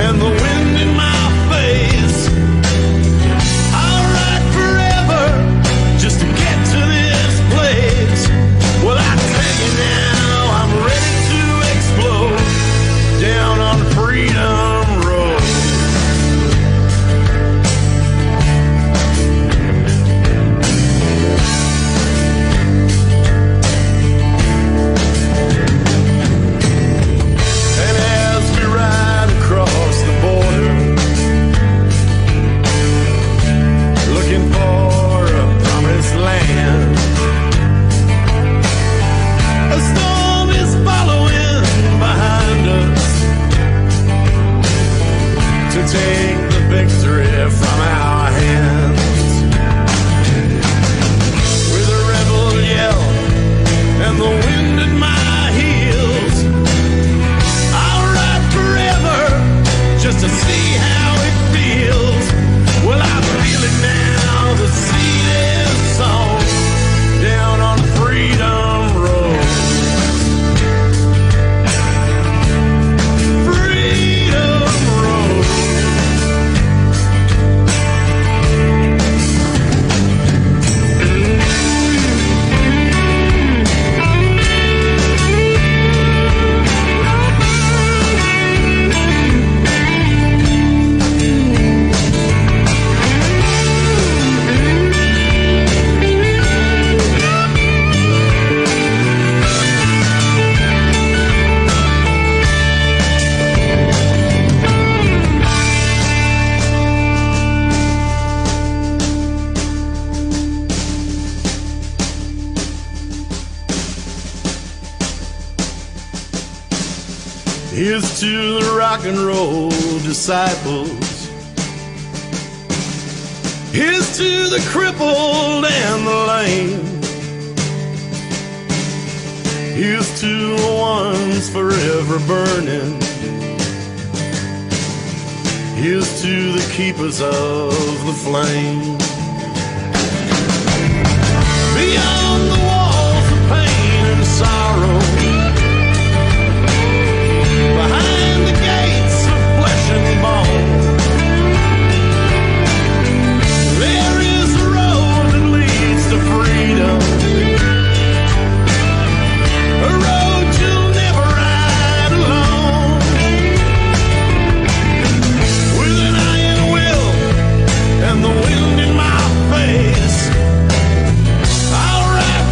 [SPEAKER 4] and the wind in my face. I'll ride forever just to get to this place. Well, I tell you now, I'm ready to explode down on Freedom Road. And as we ride across the border, looking for a promised land, a storm is following behind us to take the victory from our hands. With a rebel yell and the wind at my heels, I'll ride forever just to see how it feels. Well, I feel it now, the seed is sown down on Freedom Road. Freedom Road. Here's to the rock and roll disciples. Here's to the crippled and the lame. Here's to the ones forever burning. Here's to the keepers of the flame. Beyond the walls of pain and sorrow, behind the gates of flesh and bone, there is a road that leads to freedom, a road you'll never ride alone. With an iron will and the wind in my face, I'll ride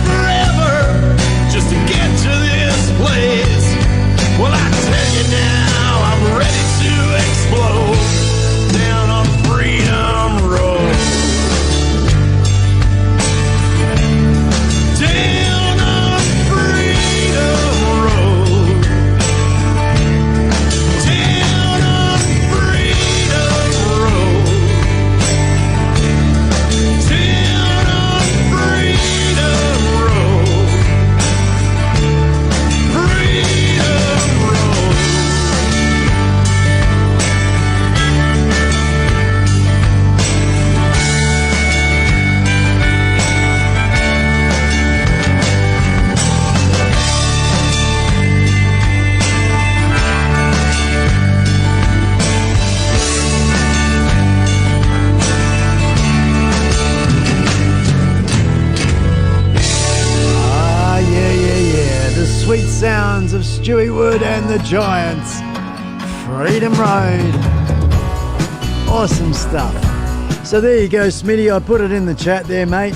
[SPEAKER 3] sounds of Stewie Wood and the Giants. Freedom Road. Awesome stuff. So there you go, Smitty. I put it in the chat there, mate,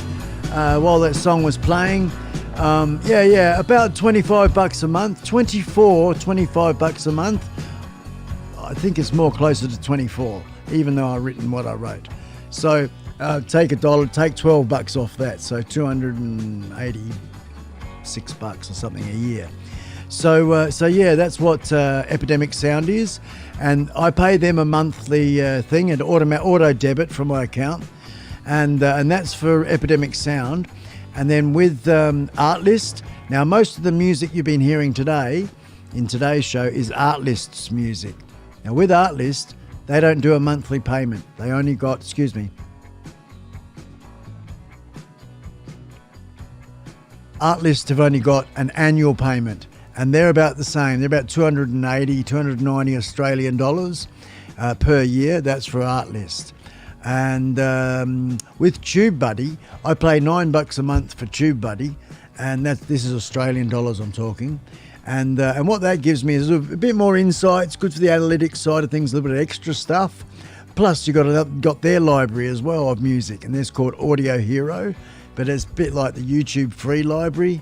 [SPEAKER 3] while that song was playing. About $25 a month. 25 bucks a month. I think it's more closer to 24, even though I've written what I wrote. So take $12 off that. So $286 or something a year. So that's what Epidemic Sound is, and I pay them a monthly thing, an auto debit from my account, and that's for Epidemic Sound. And then with Artlist, now most of the music you've been hearing today in today's show is Artlist's music. Now with Artlist, they don't do a monthly payment. They only got, Artlist have only got an annual payment, and they're about the same. They're about 290 Australian dollars per year. That's for Artlist. And with TubeBuddy, I pay $9 a month for TubeBuddy, and this is Australian dollars I'm talking. And what that gives me is a bit more insights, good for the analytics side of things, a little bit of extra stuff. Plus, you got their library as well of music, and this called Audio Hero, but it's a bit like the YouTube free library,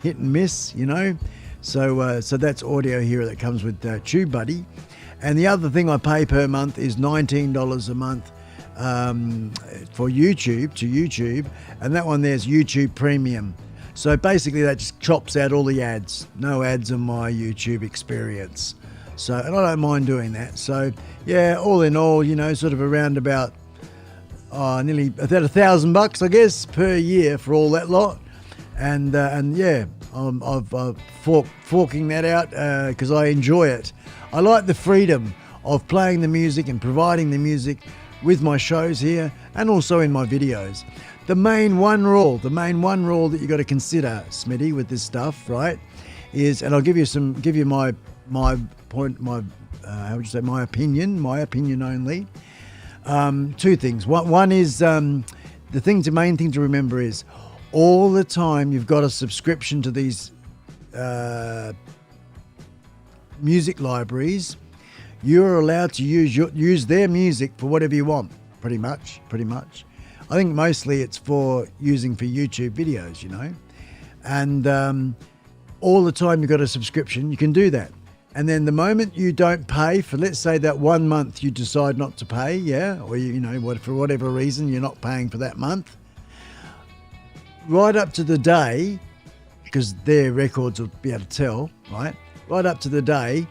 [SPEAKER 3] hit and miss, you know. So that's Audio Hero that comes with TubeBuddy. And the other thing I pay per month is $19 a month for YouTube, and that one there's YouTube Premium. So basically that just chops out all the ads. No ads on my YouTube experience. So, and I don't mind doing that. So yeah, all in all, you know, sort of around about nearly about $1,000, I guess, per year for all that lot. And yeah, I'm forking that out because I enjoy it. I like the freedom of playing the music and providing the music with my shows here and also in my videos. The main one rule that you got to consider, Smitty, with this stuff, right, is, and I'll give you my point, my opinion only. Two things. One is the main thing to remember is all the time you've got a subscription to these music libraries. You're allowed to use their music for whatever you want, pretty much. I think mostly it's for using for YouTube videos, you know. And all the time you've got a subscription, you can do that. And then the moment you don't pay for, let's say that 1 month you decide not to pay, yeah, or you know, for whatever reason you're not paying for that month, right up to the day, because their records will be able to tell, right? Right up to the day,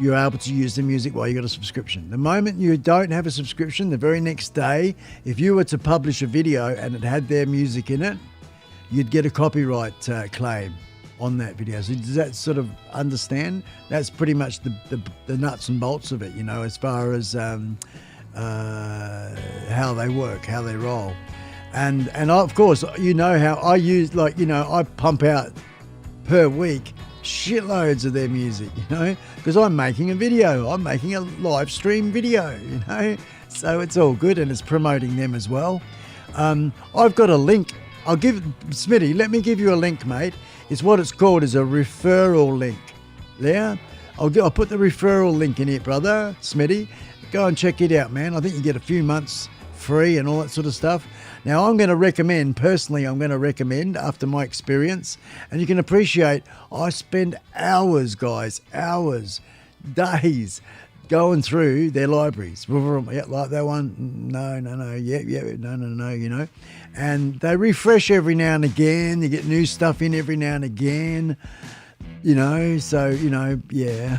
[SPEAKER 3] you're able to use the music while you got a subscription. The moment you don't have a subscription, the very next day, if you were to publish a video and it had their music in it, you'd get a copyright claim on that video. So does that sort of understand? That's pretty much the nuts and bolts of it, you know, as far as how they work, how they roll. And of course, you know how I use, like, you know, I pump out per week shitloads of their music, you know, because I'm making a video, I'm making a live stream video, you know, so it's all good and it's promoting them as well. I've got a link. I'll give Smitty, let me give you a link, mate. It's what it's called is a referral link. Yeah, I'll put the referral link in here, brother Smitty. Go and check it out, man. I think you get a few months free and all that sort of stuff. Now, I'm going to recommend, after my experience, and you can appreciate, I spend hours, guys, days, going through their libraries. Yeah, like that one, no, you know. And they refresh every now and again. You get new stuff in every now and again. You know, so, you know, yeah.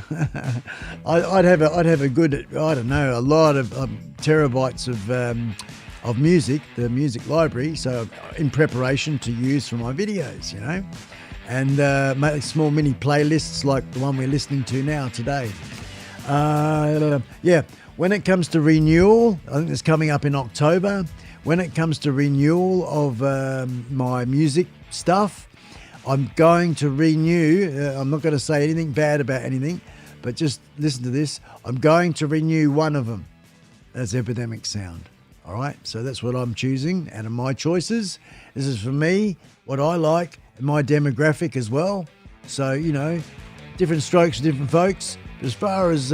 [SPEAKER 3] I'd have a good, I don't know, a lot of terabytes of music, the music library, so in preparation to use for my videos, you know, and make small mini playlists like the one we're listening to now today. Yeah, when it comes to renewal, I think it's coming up in October. When it comes to renewal of my music stuff, I'm going to renew, I'm not going to say anything bad about anything, but just listen to this. I'm going to renew one of them. That's Epidemic Sound. All right, so that's what I'm choosing out of my choices. This is for me, what I like, my demographic as well. So, you know, different strokes for different folks. As far as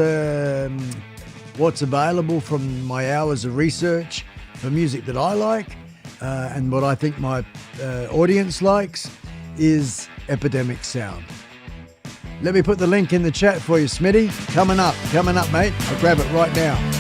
[SPEAKER 3] what's available from my hours of research for music that I like and what I think my audience likes is Epidemic Sound. Let me put the link in the chat for you, Smitty. Coming up, mate. I'll grab it right now.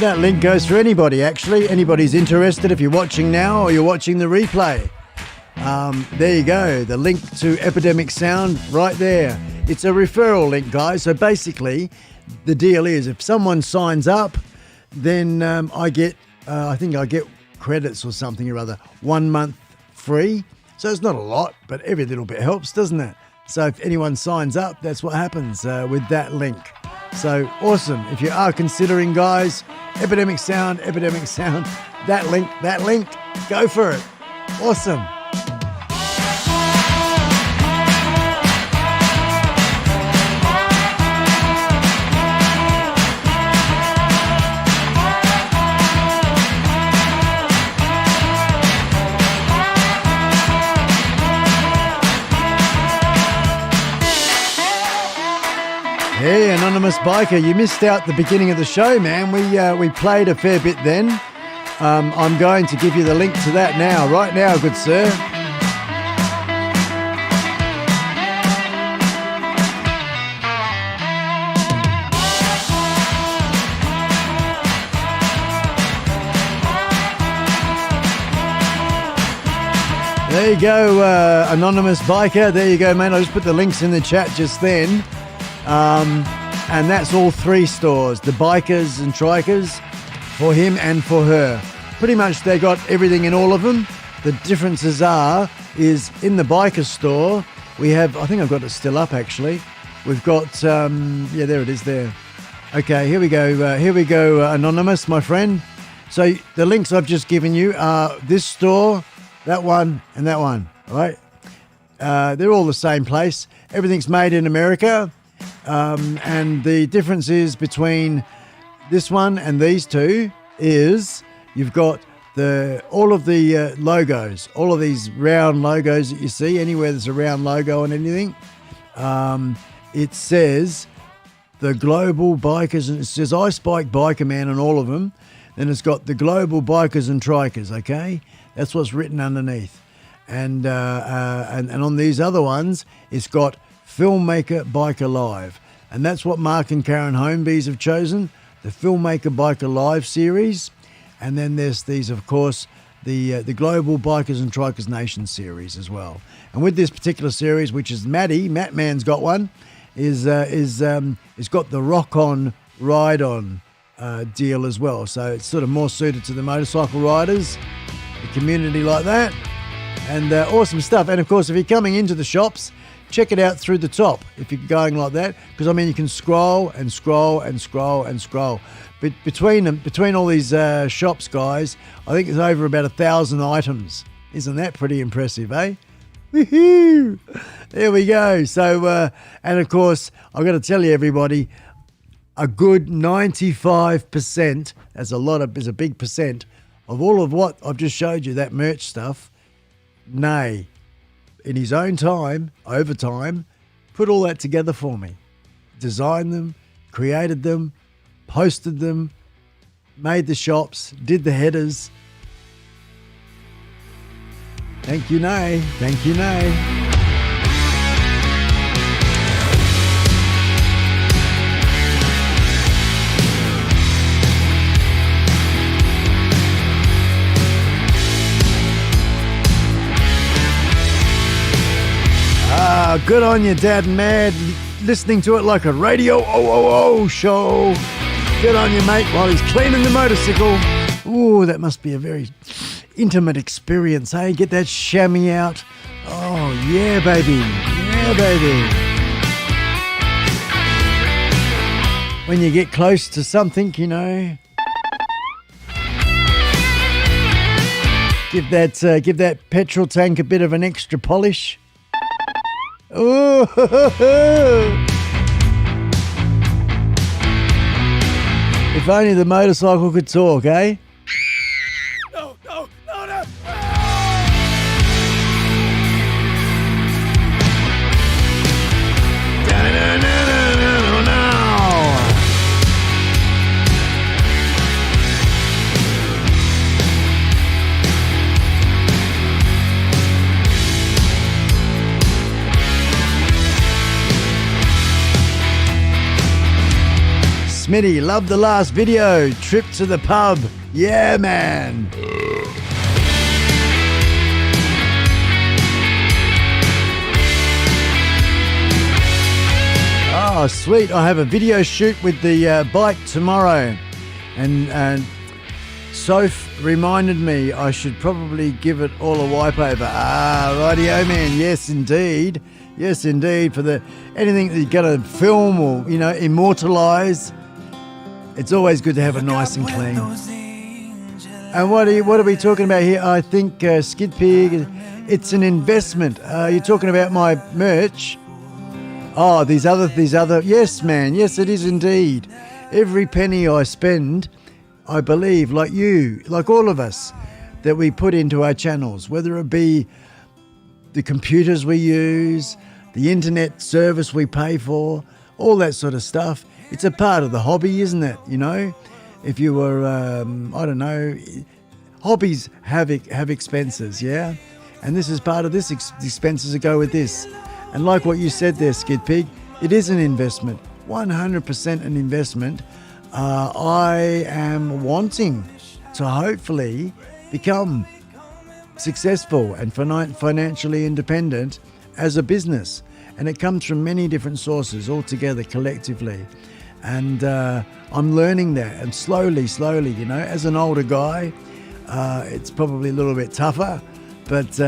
[SPEAKER 3] That link goes for anybody, actually. Anybody's interested if you're watching now or you're watching the replay. There you go. The link to Epidemic Sound right there. It's a referral link, guys. So basically, the deal is if someone signs up, then I get credits or something or other. 1 month free. So it's not a lot, but every little bit helps, doesn't it? So if anyone signs up, that's what happens with that link. So awesome. If you are considering, guys, Epidemic Sound, that link, go for it. Awesome. Hey, Anonymous Biker, you missed out the beginning of the show, man. We played a fair bit then. I'm going to give you the link to that now, right now, good sir. There you go, Anonymous Biker. There you go, man. I just put the links in the chat just then. And that's all 3 stores, the Bikers and Trikers, for him and for her. Pretty much they got everything in all of them. The differences is in the Biker store, we have, I think I've got it still up actually. We've got, yeah, there it is there. Okay, here we go, Anonymous, my friend. So the links I've just given you are this store, that one, and that one, all right? They're all the same place. Everything's made in America. And the differences between this one and these two is you've got all of the logos, all of these round logos that you see anywhere there's a round logo on anything. It says the Global Bikers, and it says iSpike Biker Man on all of them. Then it's got the Global Bikers and Trikers. Okay, that's what's written underneath, and on these other ones it's got Filmmaker Biker Live, and that's what Mark and Karen Homebees have chosen, the Filmmaker Biker Live series. And then there's these, of course, the Global Bikers and Trikers Nation series as well. And with this particular series, which is Matt Man's got one, is got the Rock On Ride On deal as well. So it's sort of more suited to the motorcycle riders, the community like that, and awesome stuff. And of course, if you're coming into the shops, check it out through the top if you're going like that, because I mean you can scroll and scroll and scroll and scroll. But between all these shops, guys, I think it's over about 1,000 items. Isn't that pretty impressive, eh? Woohoo! There we go. So and of course I've got to tell you, everybody, a good 95%. That's a big percent of all of what I've just showed you, that merch stuff. Nay, in his own time, over time, put all that together for me. Designed them, created them, posted them, made the shops, did the headers. Thank you, Nay. Thank you, Nay. Good on you, Dad and Mad, listening to it like a radio show. Good on you, mate, while he's cleaning the motorcycle. Ooh, that must be a very intimate experience, hey? Get that chamois out. Oh, yeah, baby. Yeah, baby. When you get close to something, you know, give that petrol tank a bit of an extra polish. Ooh. If only the motorcycle could talk, eh?
[SPEAKER 4] No.
[SPEAKER 3] Smitty, loved the last video. Trip to the pub. Yeah, man. Oh, sweet. I have a video shoot with the bike tomorrow. And Soph reminded me I should probably give it all a wipe over. Ah, rightio, man. Yes, indeed. Yes, indeed. For anything that you're going to film or, you know, immortalise, it's always good to have it nice and clean. And what are we talking about here? I think Skid Pig, it's an investment. You're talking about my merch. Oh, these other. Yes, man. Yes, it is indeed. Every penny I spend, I believe, like you, like all of us, that we put into our channels, whether it be the computers we use, the internet service we pay for, all that sort of stuff. It's a part of the hobby, isn't it? You know, if you were, I don't know, hobbies have expenses, yeah? And this is part of this, expenses that go with this. And like what you said there, Skid Pig, it is an investment, 100% an investment. I am wanting to hopefully become successful and financially independent as a business. And it comes from many different sources all together collectively. And I'm learning that, and slowly, you know, as an older guy, it's probably a little bit tougher, but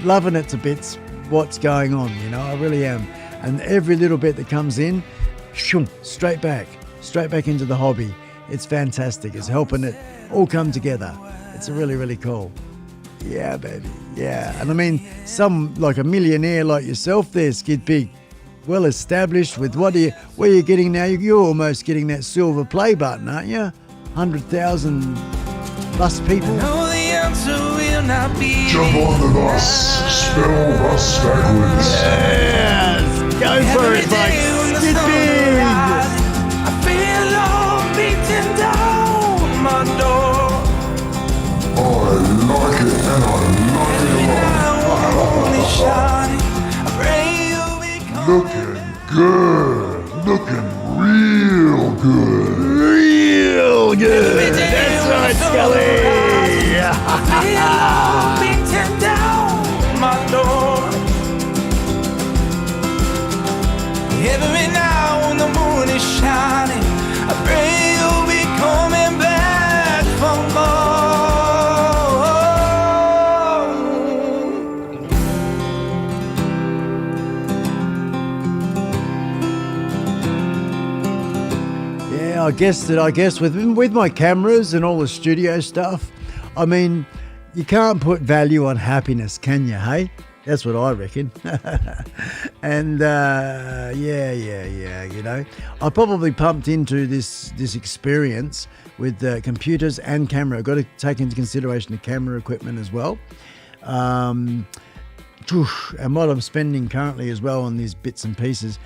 [SPEAKER 3] loving it to bits, what's going on, you know, I really am. And every little bit that comes in, straight back into the hobby. It's fantastic. It's helping it all come together. It's really, really cool. Yeah, baby. Yeah. And I mean, some like a millionaire like yourself there, Skid Pig, well established with where are you getting now? You're almost getting that silver play button, aren't you? 100,000 plus people.
[SPEAKER 8] No, the answer will not be.
[SPEAKER 1] Jump on the bus, spell bus backwards.
[SPEAKER 3] Yes, go for it, mate. Skid Pig.
[SPEAKER 8] I feel love beating down my door.
[SPEAKER 1] I like it and I like it a lot. Looking good, looking real good.
[SPEAKER 3] Real good. That's right, Scully.
[SPEAKER 8] Beating down my door. Every now when the moon is shining, I pray you'll be coming back for more.
[SPEAKER 3] I guess with my cameras and all the studio stuff, I mean, you can't put value on happiness, can you, hey? That's what I reckon. And yeah, you know, I probably pumped into this experience with computers and camera. I've got to take into consideration the camera equipment as well. And what I'm spending currently as well on these bits and pieces,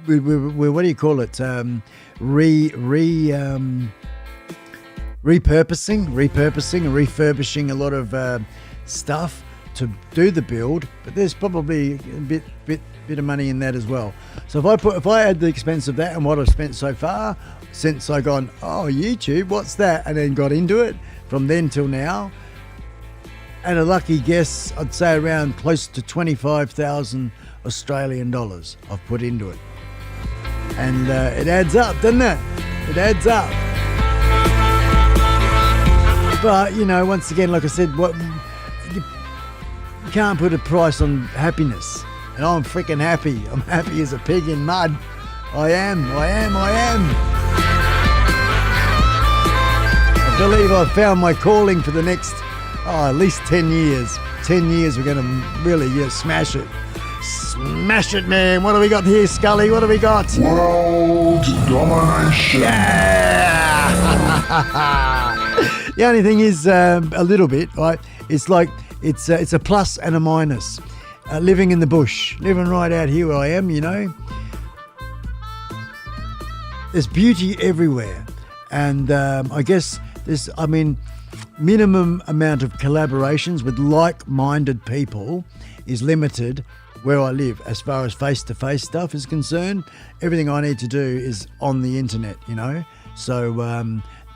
[SPEAKER 3] what do you call it? Repurposing and refurbishing a lot of stuff to do the build, but there's probably a bit of money in that as well. So if I add the expense of that and what I've spent so far since I gone, oh, YouTube, what's that, and then got into it from then till now, and a lucky guess, I'd say around close to 25,000 Australian dollars I've put into it. And it adds up, doesn't it? It adds up. But, you know, once again, like I said, you can't put a price on happiness. And I'm freaking happy. I'm happy as a pig in mud. I am. I believe I've found my calling for the next, at least 10 years. 10 years we're going to really smash it. Smash it, man. What do we got here, Scully? What do we got?
[SPEAKER 1] World domination.
[SPEAKER 3] Yeah! The only thing is a little bit, right? It's like, it's a plus and a minus. Living in the bush, living right out here where I am, you know. There's beauty everywhere. And I guess there's, minimum amount of collaborations with like-minded people is limited where I live as far as face-to-face stuff is concerned. Everything I need to do is on the internet, you know. So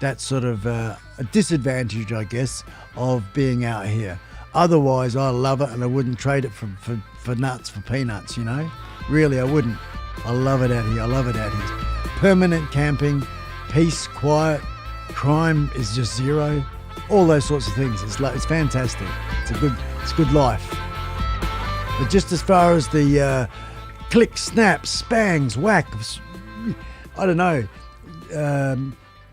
[SPEAKER 3] that's sort of a disadvantage, I guess, of being out here. Otherwise, I love it and I wouldn't trade it for nuts, for peanuts, you know. Really, I wouldn't. I love it out here. Permanent camping, peace, quiet, crime is just zero. All those sorts of things. It's fantastic. It's a good life. But just as far as the click, snaps, spangs, whacks, I don't know.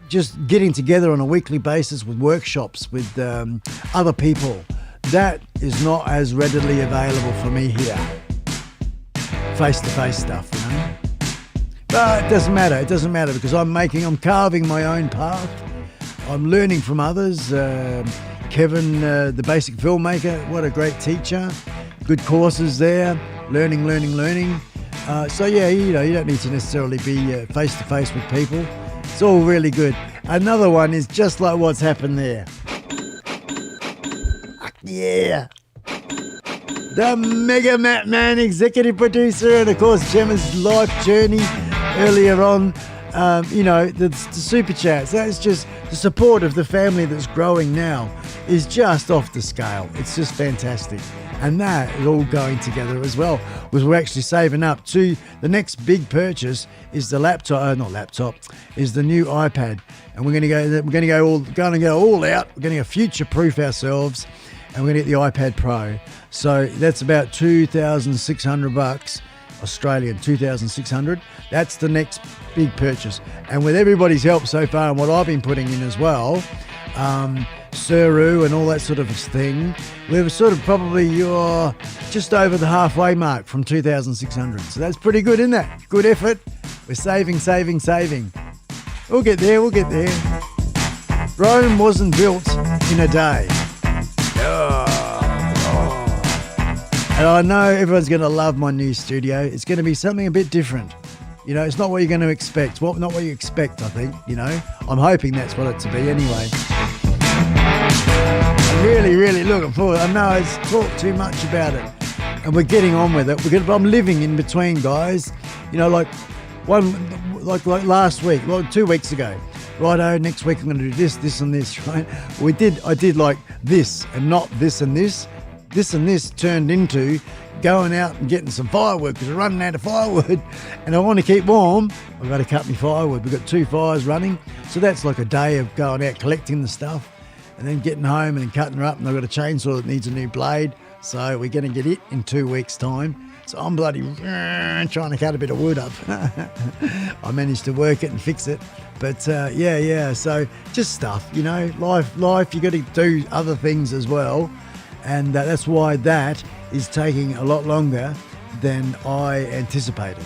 [SPEAKER 3] Just getting together on a weekly basis with workshops with other people. That is not as readily available for me here. Face-to-face stuff, you know. But it doesn't matter because I'm carving my own path. I'm learning from others. Kevin, the basic filmmaker, what a great teacher. Good courses there. Learning. So yeah, you know, you don't need to necessarily be face-to-face with people. It's all really good. Another one is just like what's happened there. Yeah. The Mega Matt Man, executive producer, and of course Gemma's life journey earlier on. You know, the super chats. That's just the support of the family that's growing now is just off the scale. It's just fantastic. And that is all going together as well. We're actually saving up to the next big purchase is the is the new iPad. And we're going to go all out. We're going to future-proof ourselves. And we're going to get the iPad Pro. So that's about $2,600 Australian, 2,600. That's the next big purchase. And with everybody's help so far and what I've been putting in as well, Suru and all that sort of thing, we're sort of probably just over the halfway mark from 2,600. So that's pretty good, isn't that? Good effort. We're saving. We'll get there. Rome wasn't built in a day. And I know everyone's going to love my new studio. It's going to be something a bit different. You know, it's not what you're going to expect. Not what you expect, I think, you know. I'm hoping that's what it to be anyway. I'm really looking forward. I know I've talked too much about it. And we're getting on with it. I'm living in between, guys. You know, like last week, 2 weeks ago. Righto, next week I'm going to do this and this, right? I did like this and not this and this. This and this turned into going out and getting some firewood because we're running out of firewood and I want to keep warm. I've got to cut my firewood. We've got 2 fires running. So that's like a day of going out collecting the stuff and then getting home and then cutting her up. And I've got a chainsaw that needs a new blade. So we're going to get it in 2 weeks' time. So I'm bloody trying to cut a bit of wood up. I managed to work it and fix it. But yeah. So just stuff, you know, life, you got to do other things as well. And that's why that is taking a lot longer than I anticipated.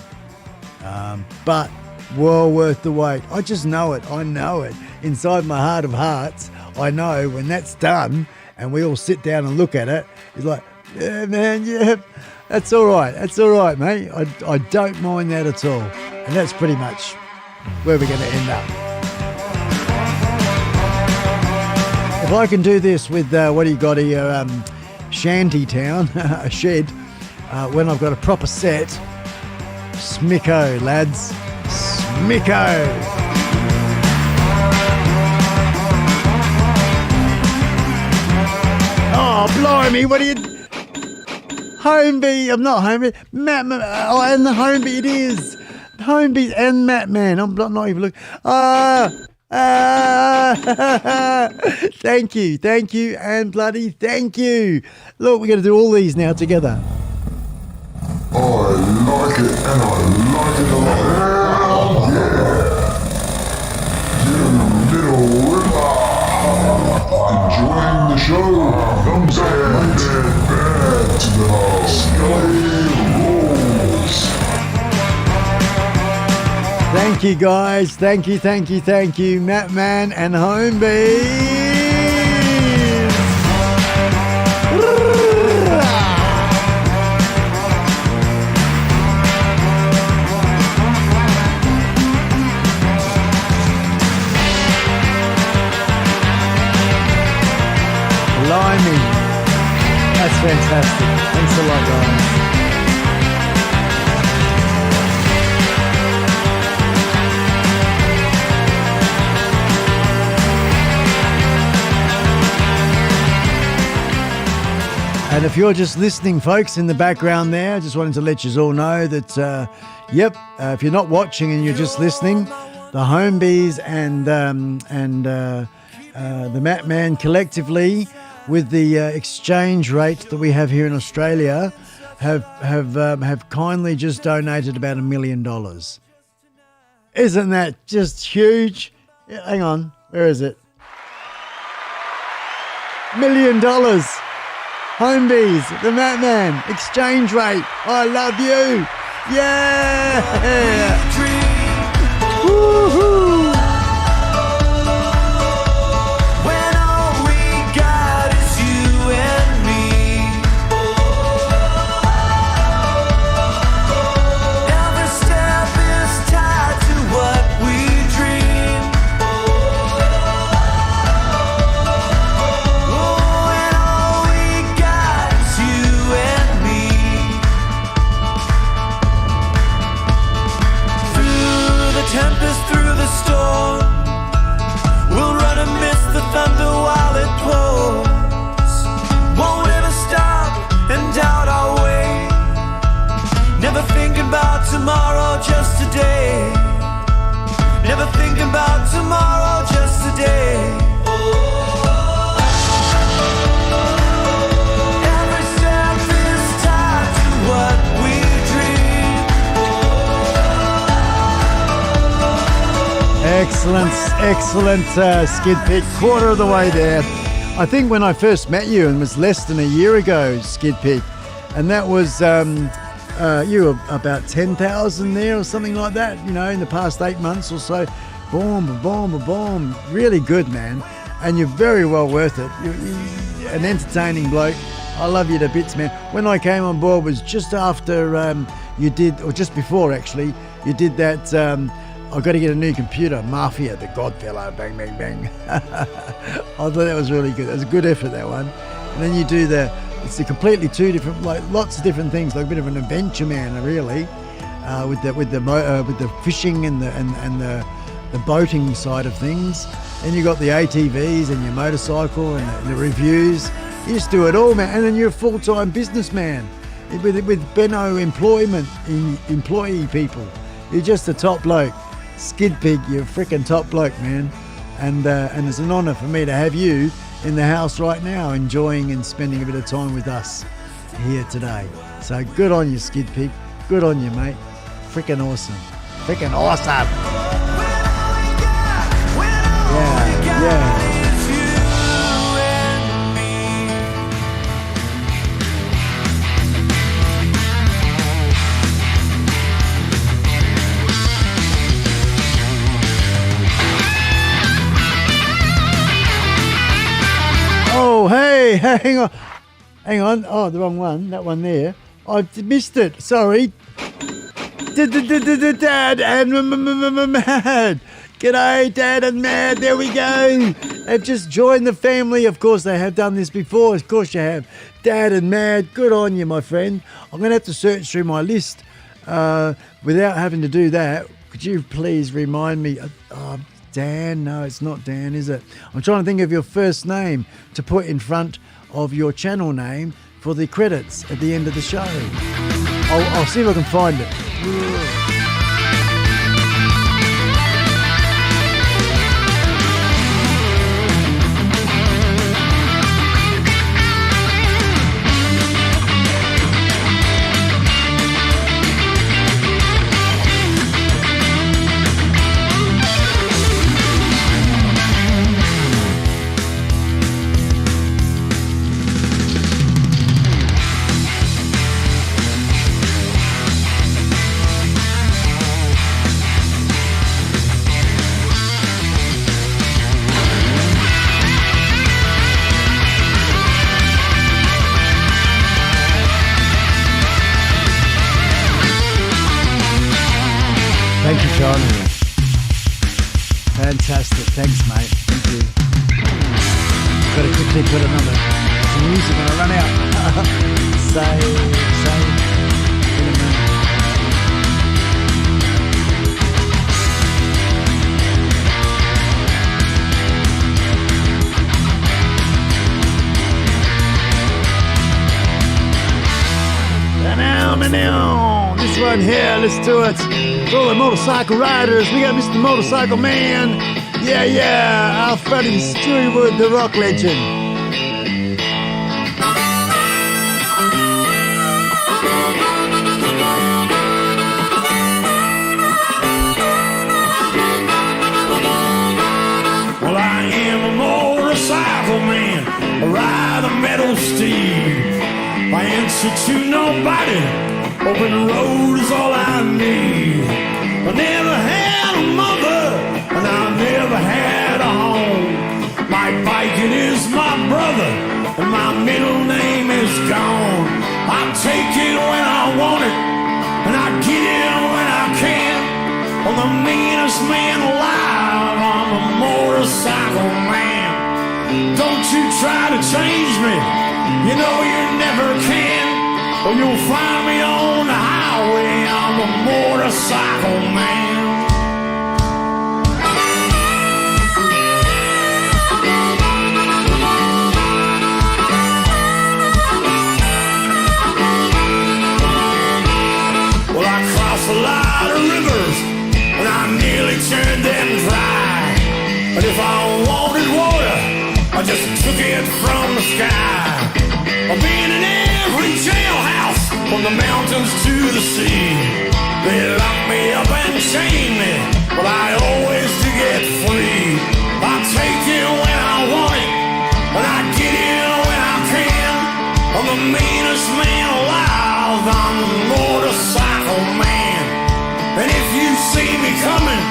[SPEAKER 3] But well worth the wait. I just know it. I know it. Inside my heart of hearts, I know when that's done and we all sit down and look at it, it's like, yeah, man, yeah, that's all right. That's all right, mate. I don't mind that at all. And that's pretty much where we're going to end up. If I can do this with, what do you got here, shanty town, a shed, when I've got a proper set, smicko, lads, smicko. Oh, blimey, what are you... Homebee, I'm not Homebee, and the Homebee it is. Homebee and Matt Man, I'm not even looking. Thank you, and bloody thank you. Look, we're going to do all these now together.
[SPEAKER 1] I like it, and I like it a lot. Yeah. You little ripper. Enjoying the show. Thumbs up, bad to the sky rolls.
[SPEAKER 3] Thank you, guys. Thank you, Matt Man and Homebees. Blimey. That's fantastic. Thanks a lot, guys. And if you're just listening, folks, in the background there, I just wanted to let you all know that, if you're not watching and you're just listening, the Homebees and the Matt Man collectively, with the exchange rate that we have here in Australia, have kindly just donated about $1 million. Isn't that just huge? Yeah, hang on, where is it? $1 million. Homebees, the Matt Man, exchange rate. I love you. Yeah. Woohoo.
[SPEAKER 9] Tomorrow, just today. Never thinking about tomorrow, just today. Every step is tied to what we dream.
[SPEAKER 3] Excellent skid pick. Quarter of the way there. I think when I first met you, and it was less than a year ago, skid pick, and that was you were about 10,000 there or something like that, in the past 8 months or so. Boom. Really good, man. And you're very well worth it. You're an entertaining bloke. I love you to bits, man. When I came on board was just after you did, or just before actually, you did that, I've got to get a new computer, Mafia, the Godfellow, bang, bang, bang. I thought that was really good. It was a good effort, that one. And then you do it's a completely two different, like lots of different things, like a bit of an adventure man, really, with the fishing and the boating side of things. Then you got the ATVs and your motorcycle and the reviews. You just do it all, man. And then you're a full-time businessman with Benno employee people. You're just a top bloke. Skid Pig, you're a freaking top bloke, man. And it's an honour for me to have you in the house right now, enjoying and spending a bit of time with us here today. So good on you, Skid Pig. Good on you, mate. Freaking awesome. Yeah. Oh, hey, hang on. Oh, the wrong one. That one there. I missed it. Sorry. Dad and Mad. G'day, Dad and Mad. There we go. They've just joined the family. Of course, they have done this before. Of course, you have. Dad and Mad. Good on you, my friend. I'm going to have to search through my list without having to do that. Could you please remind me? Dan? No, it's not Dan, is it? I'm trying to think of your first name to put in front of your channel name for the credits at the end of the show. I'll see if I can find it. on you. Fantastic. Thanks, mate. Thank you. Got to quickly put another some music when I run out. Say. Now, this one here, let's do it. For all the motorcycle riders, we got Mr. Motorcycle Man. Yeah, our buddy Stewie Wood, the rock legend.
[SPEAKER 4] Well, I am a motorcycle man, I ride a metal steed. I answer to nobody, open road is all I need. I never had a mother, and I never had a home. My biking is my brother, and my middle name is gone. I take it when I want it, and I get it when I can. I'm the meanest man alive, I'm a motorcycle man. Don't you try to change me, you know you never can, or you'll find me on the highway. I'm a motorcycle man. Well, I crossed a lot of rivers, and I nearly turned them dry. But if I wanted water, I just took it from the sky. I've been in every jailhouse, from the mountains to the sea. They lock me up and chain me, but I always do get free. I take it when I want it, and I get it when I can. I'm the meanest man alive, I'm the motorcycle man. And if you see me coming,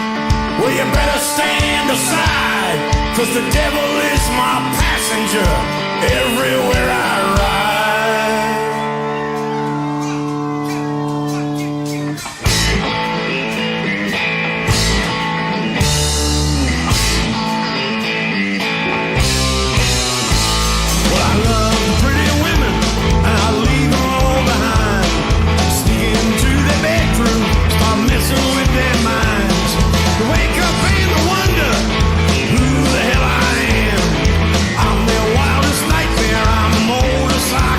[SPEAKER 4] well, you better stand aside, 'cause the devil is my passenger everywhere I ride. Well, I love pretty women, and I leave them all behind. Sneak into their bedroom, start messing with their minds. Wake up and wonder who the hell I am. I'm their wildest nightmare, I'm a motorcycle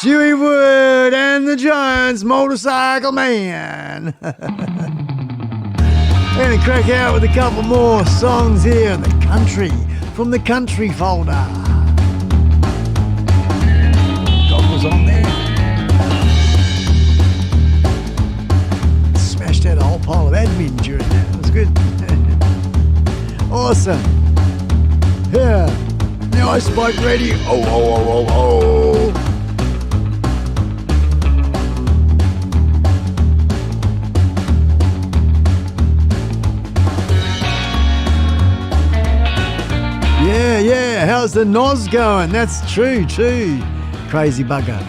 [SPEAKER 3] Stewie Wood and the Giants Motorcycle Man. Gonna crack out with a couple more songs here. The Country, from the Country folder. Goggles on there. Smashed out a whole pile of admin during that. It was good. Awesome. Yeah. Now iSpike Radio. Oh. Yeah. How's the NOS going? That's true too. Crazy bugger.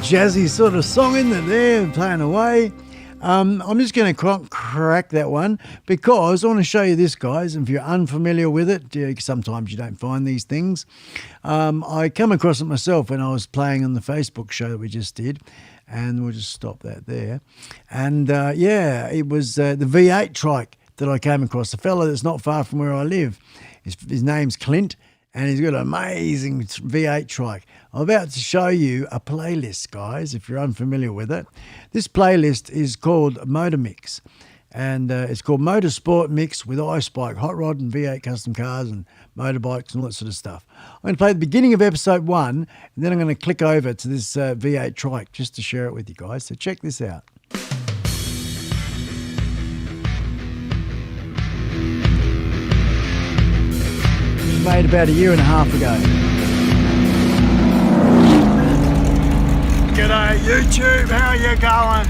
[SPEAKER 3] Jazzy sort of song in there, playing away. I'm just going to crack that one because I want to show you this, guys. And if you're unfamiliar with it, sometimes you don't find these things. I come across it myself when I was playing on the Facebook show that we just did. And we'll just stop that there. And it was the V8 trike that I came across. A fella that's not far from where I live. His name's Clint. And he's got an amazing V8 trike. I'm about to show you a playlist, guys, if you're unfamiliar with it. This playlist is called Motor Mix. And it's called Motorsport Mix with iSpike, Hot Rod and V8 custom cars and motorbikes and all that sort of stuff. I'm going to play the beginning of episode 1, and then I'm going to click over to this V8 trike just to share it with you guys. So check this out. Made about 1.5 years ago. G'day YouTube, how are you going?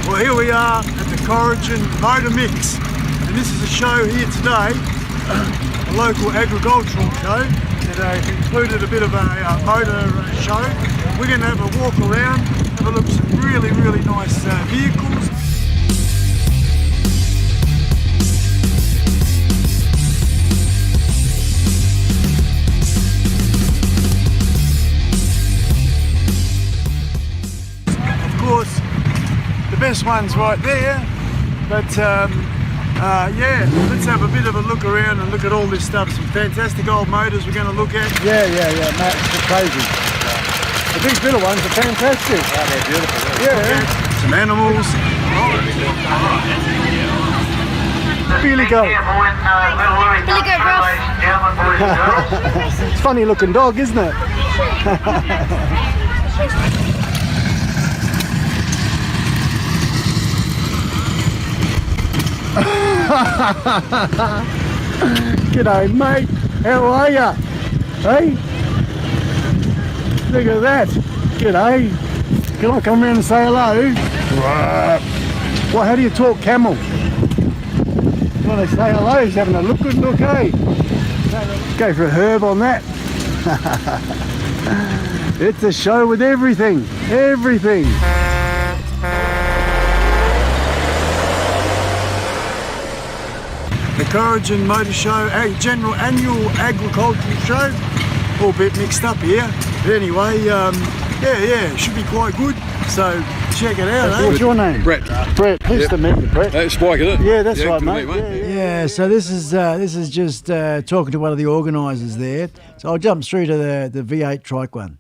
[SPEAKER 3] Well, here we are at the Corrigin Motor Mix, and this is a show here today, a local agricultural show that included a bit of a motor show. We're going to have a walk around, have a look at some really, really nice vehicles. Of course, the best one's right there, but Yeah, let's have a bit of a look around and look at all this stuff. Some fantastic old motors we're going to look at. Yeah, mate, it's crazy. The big little ones are fantastic.
[SPEAKER 10] Oh, they're beautiful.
[SPEAKER 3] Yeah. Some animals. Billy Goat.
[SPEAKER 11] Billy Goat, bro.
[SPEAKER 3] It's a funny looking dog, isn't it? G'day, mate. How are ya? Hey? Look at that. G'day. Can I come around and say hello? Well, how do you talk camel? When they say hello, he's having a good look, eh? Go for a herb on that. It's a show with everything. Everything. The Corrigan Motor Show, General Annual Agricultural Show. All a bit mixed up here. But anyway, yeah, should be quite good. So check it out. What's your name?
[SPEAKER 10] Brett.
[SPEAKER 3] Brett. Pleased to meet you, Brett.
[SPEAKER 10] That's Spike, isn't it?
[SPEAKER 3] Yeah, that's right,
[SPEAKER 10] good to
[SPEAKER 3] mate.
[SPEAKER 10] meet you, mate.
[SPEAKER 3] Yeah, so this is just talking to one of the organisers there. So I'll jump straight to the V8 trike one.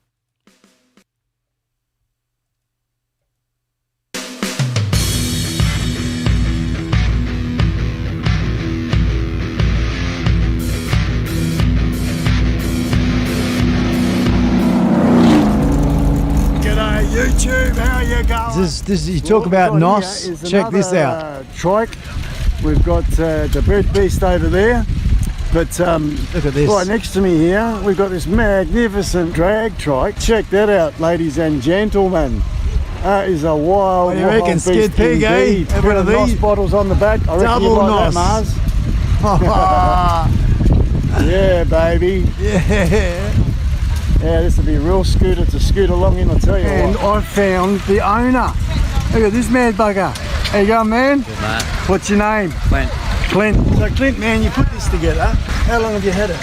[SPEAKER 3] YouTube, how are you going? This you talk about NOS. Check this out. Trike. We've got the bird beast over there, but look at this. Right next to me here, we've got this magnificent drag trike. Check that out, ladies and gentlemen. That is a wild. What do you reckon, Skid Pig? Eh? Have one of these NOS bottles on the back. I reckon double you like NOS. That, Mars. Yeah, baby. Yeah. Yeah, this will be a real scooter to scoot along in, I'll tell you and what. I found the owner. Look at this mad bugger. How you going, man?
[SPEAKER 10] Good, mate.
[SPEAKER 3] What's your name?
[SPEAKER 10] Clint.
[SPEAKER 3] Clint. So, Clint, man, you put this together. How long have you had it?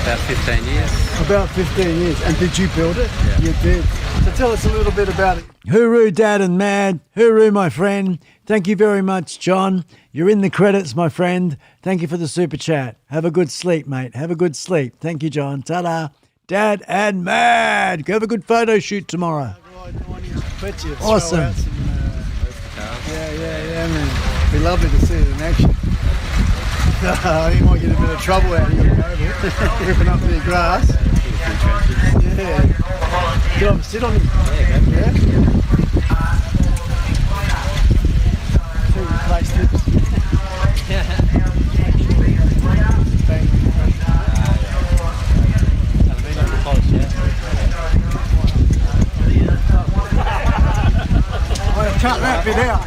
[SPEAKER 10] About 15 years.
[SPEAKER 3] About 15 years. And did you build it?
[SPEAKER 10] Yeah.
[SPEAKER 3] You did. So tell us a little bit about it. Hooroo, Dad and Mad. Hooroo, my friend. Thank you very much, John. You're in the credits, my friend. Thank you for the super chat. Have a good sleep, mate. Have a good sleep. Thank you, John. Ta-da. Dad and Mad. Go have a good photo shoot tomorrow. Awesome. Yeah, man. It'd be lovely to see it in action. You might get a bit of trouble out of you, ripping up the grass. Yeah. Get on, sit on him. Yeah. See the play slips. Cut that bit out.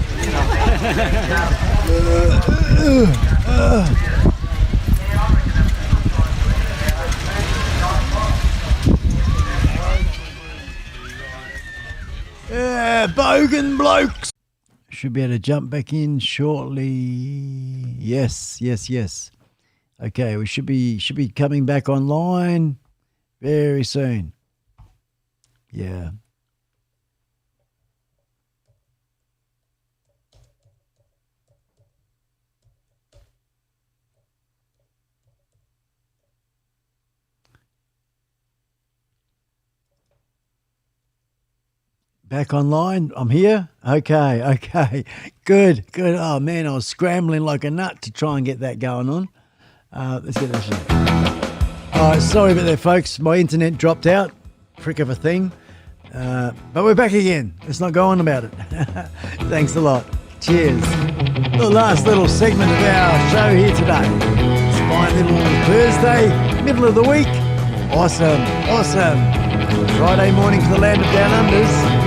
[SPEAKER 3] Yeah, bogan blokes. Should be able to jump back in shortly. Yes. Okay, we should be coming back online very soon. Yeah. Back online? I'm here? Okay. Good. Oh, man, I was scrambling like a nut to try and get that going on. Let's get this in. All right, sorry about that, folks. My internet dropped out. Frick of a thing. But we're back again. Let's not go on about it. Thanks a lot. Cheers. The last little segment of our show here today. It's a fine little Thursday, middle of the week. Awesome. Friday morning for the land of down unders.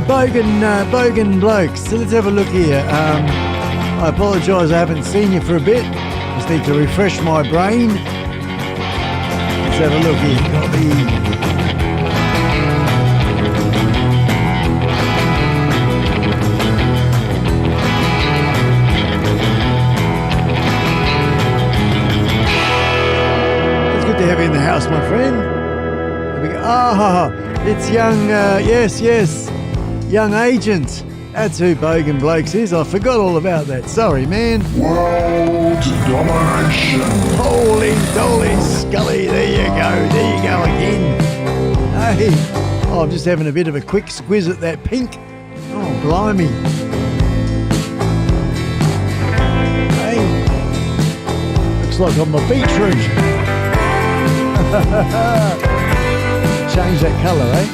[SPEAKER 3] Bogan blokes. So let's have a look here. I apologise, I haven't seen you for a bit. Just need to refresh my brain. Let's have a look here. It's good to have you in the house, my friend. There we go. Ah, it's young, yes, young agent. That's who Bogan Blokes is. I forgot all about that. Sorry, man.
[SPEAKER 1] World domination.
[SPEAKER 3] Holy dolly, Scully. There you go again. Hey, oh, I'm just having a bit of a quick squiz at that pink. Oh, blimey. Hey, looks like I'm a beetroot. Change that colour, eh?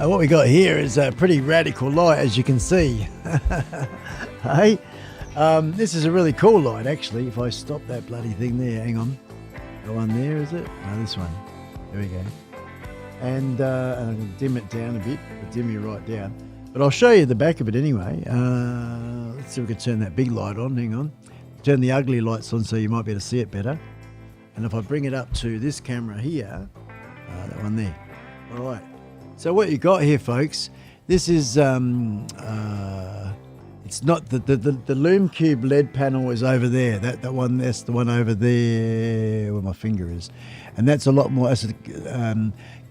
[SPEAKER 3] What we got here is a pretty radical light, as you can see. Hey, this is a really cool light, actually. If I stop that bloody thing there, hang on. The one there, is it? No, this one. There we go. And I'm going to dim it down a bit, dim you right down. But I'll show you the back of it anyway. Let's see if we can turn that big light on. Hang on. Turn the ugly lights on so you might be able to see it better. And if I bring it up to this camera here, that one there. All right. So what you got here, folks, this is, it's not, the Lume Cube LED panel is over there. That one, that's the one over there where my finger is. And that's a lot more, that's a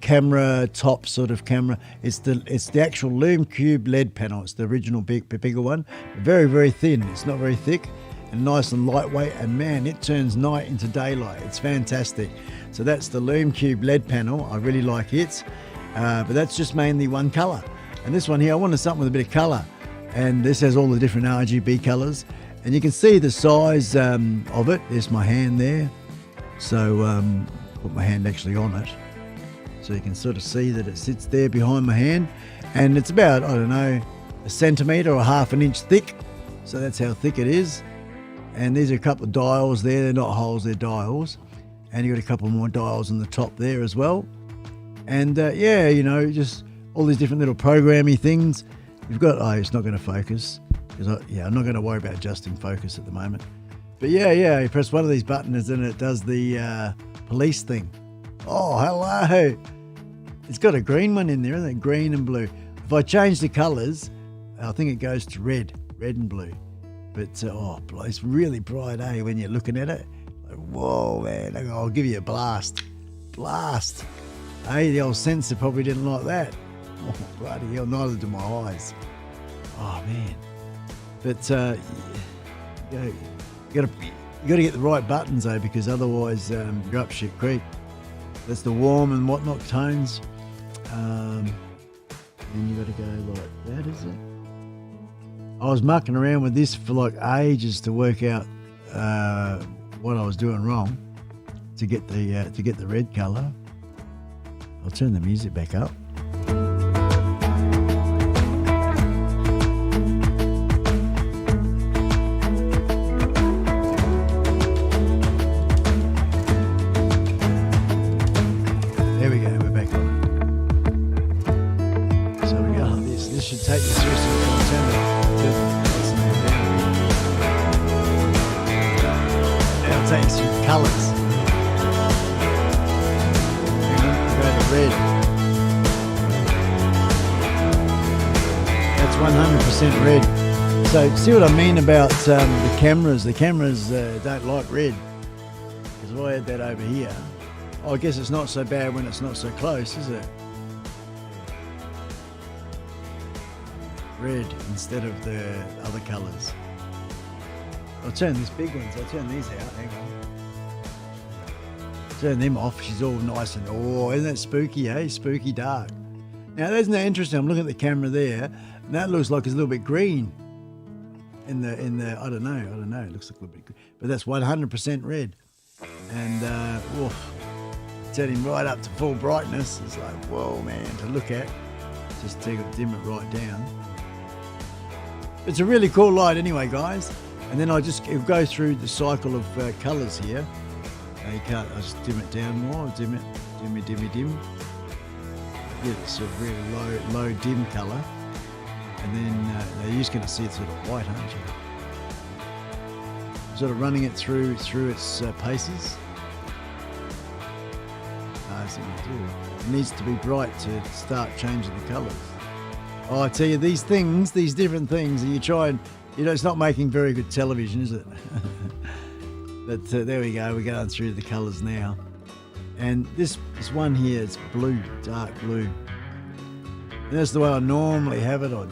[SPEAKER 3] camera, top sort of camera. It's the actual Lume Cube LED panel. It's the original bigger one. Very, very thin. It's not very thick and nice and lightweight. And man, it turns night into daylight. It's fantastic. So that's the Lume Cube LED panel. I really like it. But that's just mainly one colour. And this one here, I wanted something with a bit of colour. And this has all the different RGB colours. And you can see the size of it. There's my hand there. So put my hand actually on it. So you can sort of see that it sits there behind my hand. And it's about, I don't know, a centimetre or half an inch thick. So that's how thick it is. And these are a couple of dials there. They're not holes, they're dials. And you've got a couple more dials on the top there as well. And yeah, you know, just all these different little programmy things. You've got, oh, it's not going to focus. I'm not going to worry about adjusting focus at the moment. But yeah, you press one of these buttons and it does the police thing. Oh, hello. It's got a green one in there, isn't it? Green and blue. If I change the colours, I think it goes to red and blue. But, oh, it's really bright, eh, when you're looking at it. Like, whoa, man, I'll give you a blast. Hey, the old sensor probably didn't like that. Oh, bloody hell, neither do my eyes. Oh, man. But you got to get the right buttons, though, because otherwise you're up shit creek. That's the warm and whatnot tones. And you got to go like that, is it? I was mucking around with this for like ages to work out what I was doing wrong to get the red colour. I'll turn the music back up. There we go, we're back on. So we go, this should take you through some content. Now I'll take you some colours. Red. That's 100% red. So see what I mean about the cameras? The cameras don't like red. Because if I had that over here, I guess it's not so bad when it's not so close, is it? Red instead of the other colours. I'll turn these big ones, I'll turn these out, hang on. Turn them off. She's all nice and, oh, isn't that spooky, eh? Spooky dark. Now, isn't that interesting? I'm looking at the camera there, and that looks like it's a little bit green. In the, I don't know. It looks like a little bit green. But that's 100% red. And, turning right up to full brightness. It's like, whoa, man, to look at. Just dim it right down. It's a really cool light anyway, guys. And then it goes through the cycle of colours here. I just dim it down more, dim. Get it sort of really low dim colour. And then you're just going to see it sort of white, aren't you? Sort of running it through its paces. It needs to be bright to start changing the colours. Oh, I tell you, these different things, and you try and, it's not making very good television, is it? But there we go, we're going through the colours now. And this one here, it's blue, dark blue. And that's the way I normally have it on,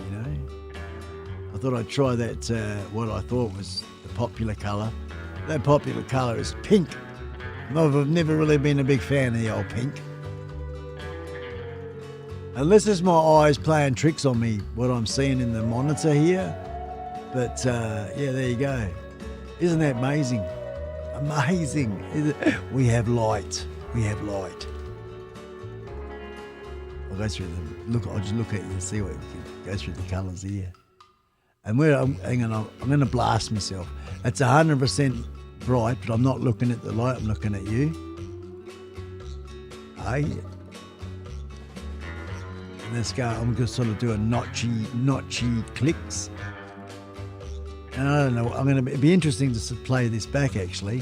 [SPEAKER 3] I thought I'd try that, what I thought was the popular colour. That popular colour is pink. I've never really been a big fan of the old pink. Unless it's my eyes playing tricks on me, what I'm seeing in the monitor here. But, yeah, there you go. Isn't that amazing? Amazing. We have light. I'll go through them. I'll just look at you and see what we can go through the colours here. And I'm going to blast myself. That's 100% bright, but I'm not looking at the light, I'm looking at you. And let's go, I'm going to sort of do a notchy clicks. And I don't know, it'd be interesting to play this back actually,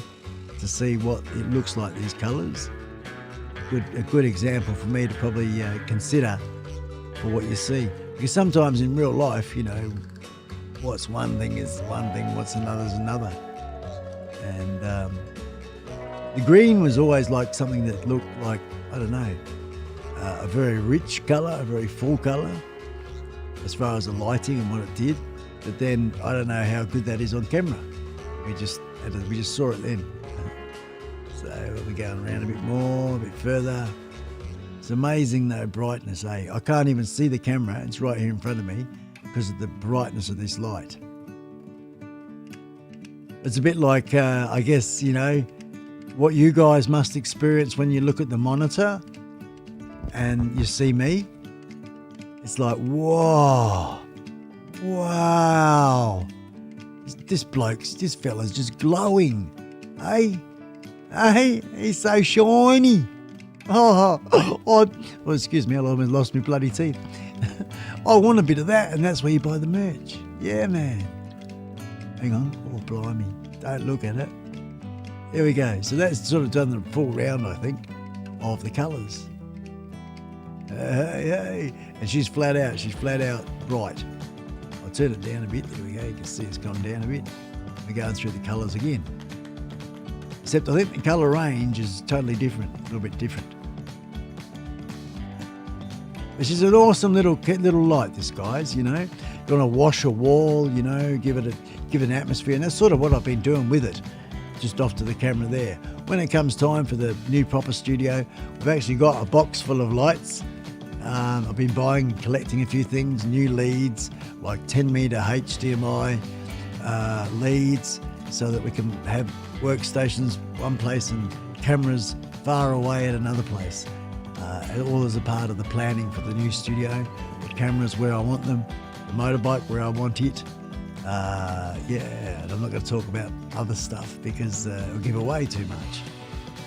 [SPEAKER 3] to see what it looks like, these colours. A good example for me to probably consider for what you see. Because sometimes in real life, what's one thing is one thing, what's another is another. And the green was always like something that looked like, I don't know, a very rich colour, a very full colour, as far as the lighting and what it did. But then I don't know how good that is on camera. We just saw it then. So we're going around a bit more, a bit further. It's amazing though, brightness, eh? I can't even see the camera, it's right here in front of me because of the brightness of this light. It's a bit like, I guess, what you guys must experience when you look at the monitor and you see me. It's like, whoa, wow. This fella's just glowing. Hey, he's so shiny. Oh, excuse me, I almost lost my bloody teeth. I want a bit of that, and that's where you buy the merch. Yeah, man. Hang on. Oh, blimey. Don't look at it. There we go. So that's sort of done the full round, I think, of the colours. Hey. And she's flat out. She's flat out bright. I'll turn it down a bit. There we go. You can see it's gone down a bit. We're going through the colours again. Except I think the colour range is totally different. A little bit different. This is an awesome little light, this, guys, You want to wash a wall, give it an atmosphere. And that's sort of what I've been doing with it, just off to the camera there. When it comes time for the new proper studio, we've actually got a box full of lights. I've been buying and collecting a few things, new leads, like 10 metre HDMI leads, so that we can have workstations one place and cameras far away at another place. All as a part of the planning for the new studio. The cameras where I want them, the motorbike where I want it. And I'm not going to talk about other stuff because it'll give away too much.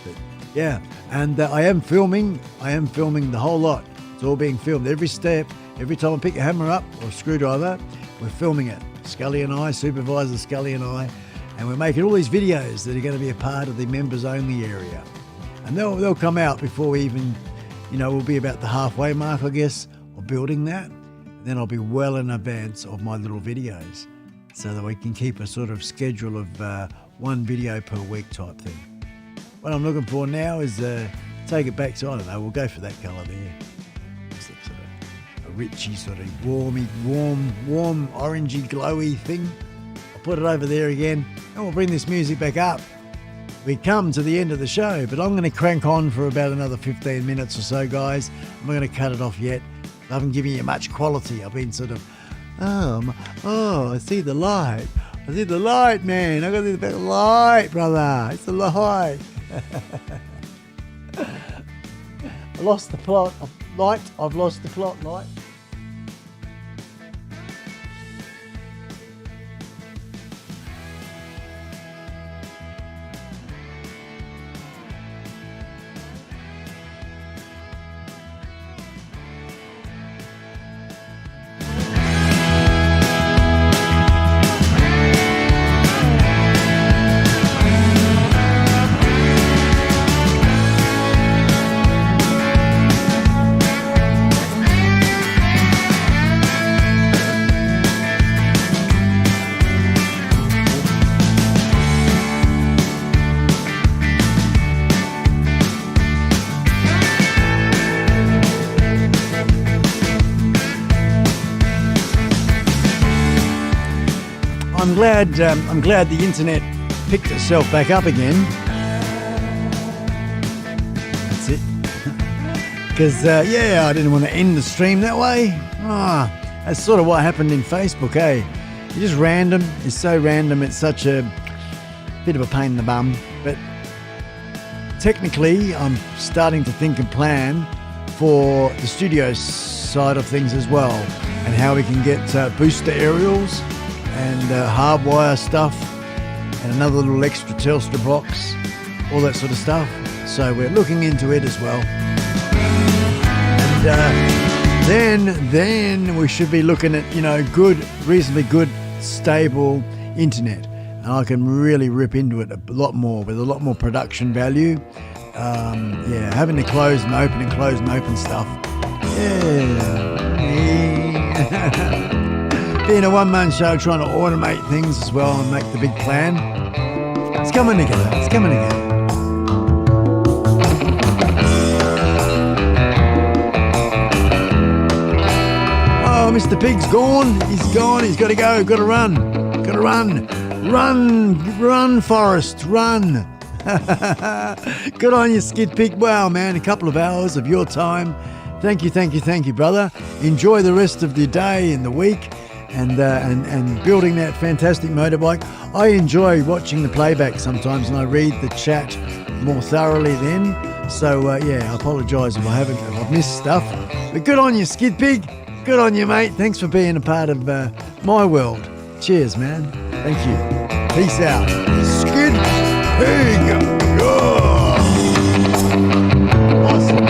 [SPEAKER 3] But yeah, and I am filming the whole lot. It's all being filmed, every step. Every time I pick a hammer up or a screwdriver, we're filming it. Scully and I, Supervisor Scully and I, and we're making all these videos that are going to be a part of the members only area. And they'll come out before we even, we'll be about the halfway mark, I guess, of building that. And then I'll be well in advance of my little videos so that we can keep a sort of schedule of one video per week type thing. What I'm looking for now is take it back to, I don't know, we'll go for that colour there. It's that sort of a richy, sort of warm, orangey, glowy thing. I'll put it over there again and we'll bring this music back up. we come to the end of the show, but I'm going to crank on for about another 15 minutes or so, guys. I'm not going to cut it off yet. I haven't given you much quality. I've been sort of, I see the light. I see the light, man. I got to see the light, brother. It's the light. I lost the plot. Light. I've lost the plot. Light. I'm glad the internet picked itself back up again. That's it. Because, I didn't want to end the stream that way. That's sort of what happened in Facebook, eh? It's just random. It's so random. It's such a bit of a pain in the bum. But technically, I'm starting to think and plan for the studio side of things as well, and how we can get booster aerials and hardwire stuff and another little extra Telstra box, all that sort of stuff. So we're looking into it as well. And then we should be looking at, reasonably good, stable internet. And I can really rip into it a lot more with a lot more production value. Having to close and open stuff. Yeah. Being a one-man show, trying to automate things as well and make the big plan. It's coming together. Oh, Mr. Pig's gone. He's gone. He's got to go. Got to run. Run, Forrest. Run. Good on you, Skid Pig. Wow, man, a couple of hours of your time. Thank you, brother. Enjoy the rest of the day and the week. And building that fantastic motorbike. I enjoy watching the playback sometimes, and I read the chat more thoroughly then. So I apologise if I've missed stuff. But good on you, Skid Pig. Good on you, mate. Thanks for being a part of my world. Cheers, man. Thank you. Peace out. Skid Pig. Awesome.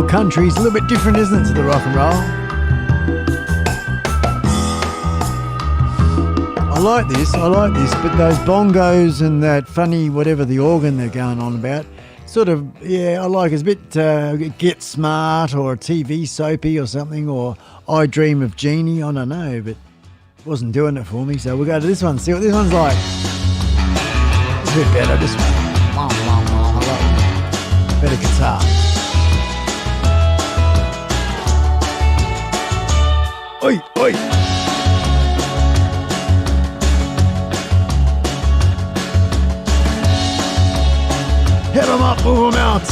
[SPEAKER 3] Country's a little bit different, isn't it, to the rock and roll? I like this, but those bongos and that funny whatever the organ they're going on about, sort of, I like it. It's a bit Get Smart or TV soapy or something, or I Dream of Jeannie, I don't know, but it wasn't doing it for me, so we'll go to this one, see what this one's like. It's a bit better, this one. I like it. Better guitar. Oi, oi! Hit 'em up, move 'em out!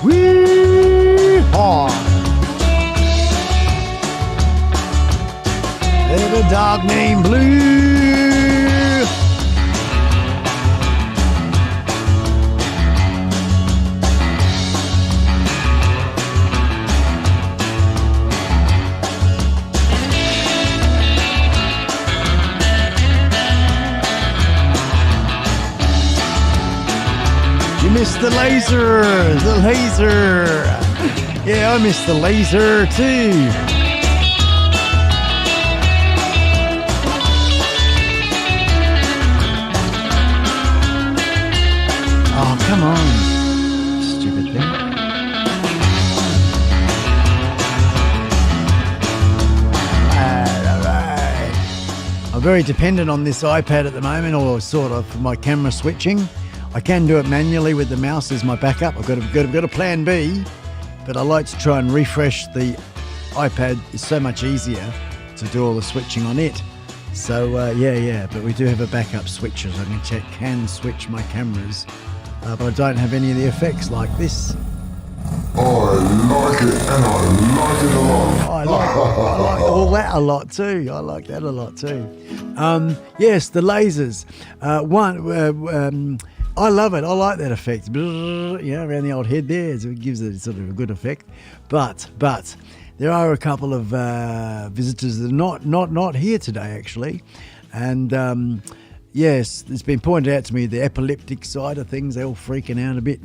[SPEAKER 3] Wee-haw! There's a dog named Blue! Miss the laser! Yeah, I miss the laser too. Oh, come on. very dependent on this iPad at the moment, or sort of, for my camera switching. I can do it manually with the mouse as my backup. I've got a plan B, but I like to try and refresh the iPad. It's so much easier to do all the switching on it. So but we do have a backup switcher. So I can switch my cameras, but I don't have any of the effects like this.
[SPEAKER 1] I like it, and I like it a lot.
[SPEAKER 3] I like all that a lot too. I like that a lot too. Yes, the lasers. I love it. I like that effect. Around the old head there. So it gives it sort of a good effect. But there are a couple of visitors that are not here today, actually. And yes, it's been pointed out to me, the epileptic side of things, they're all freaking out a bit,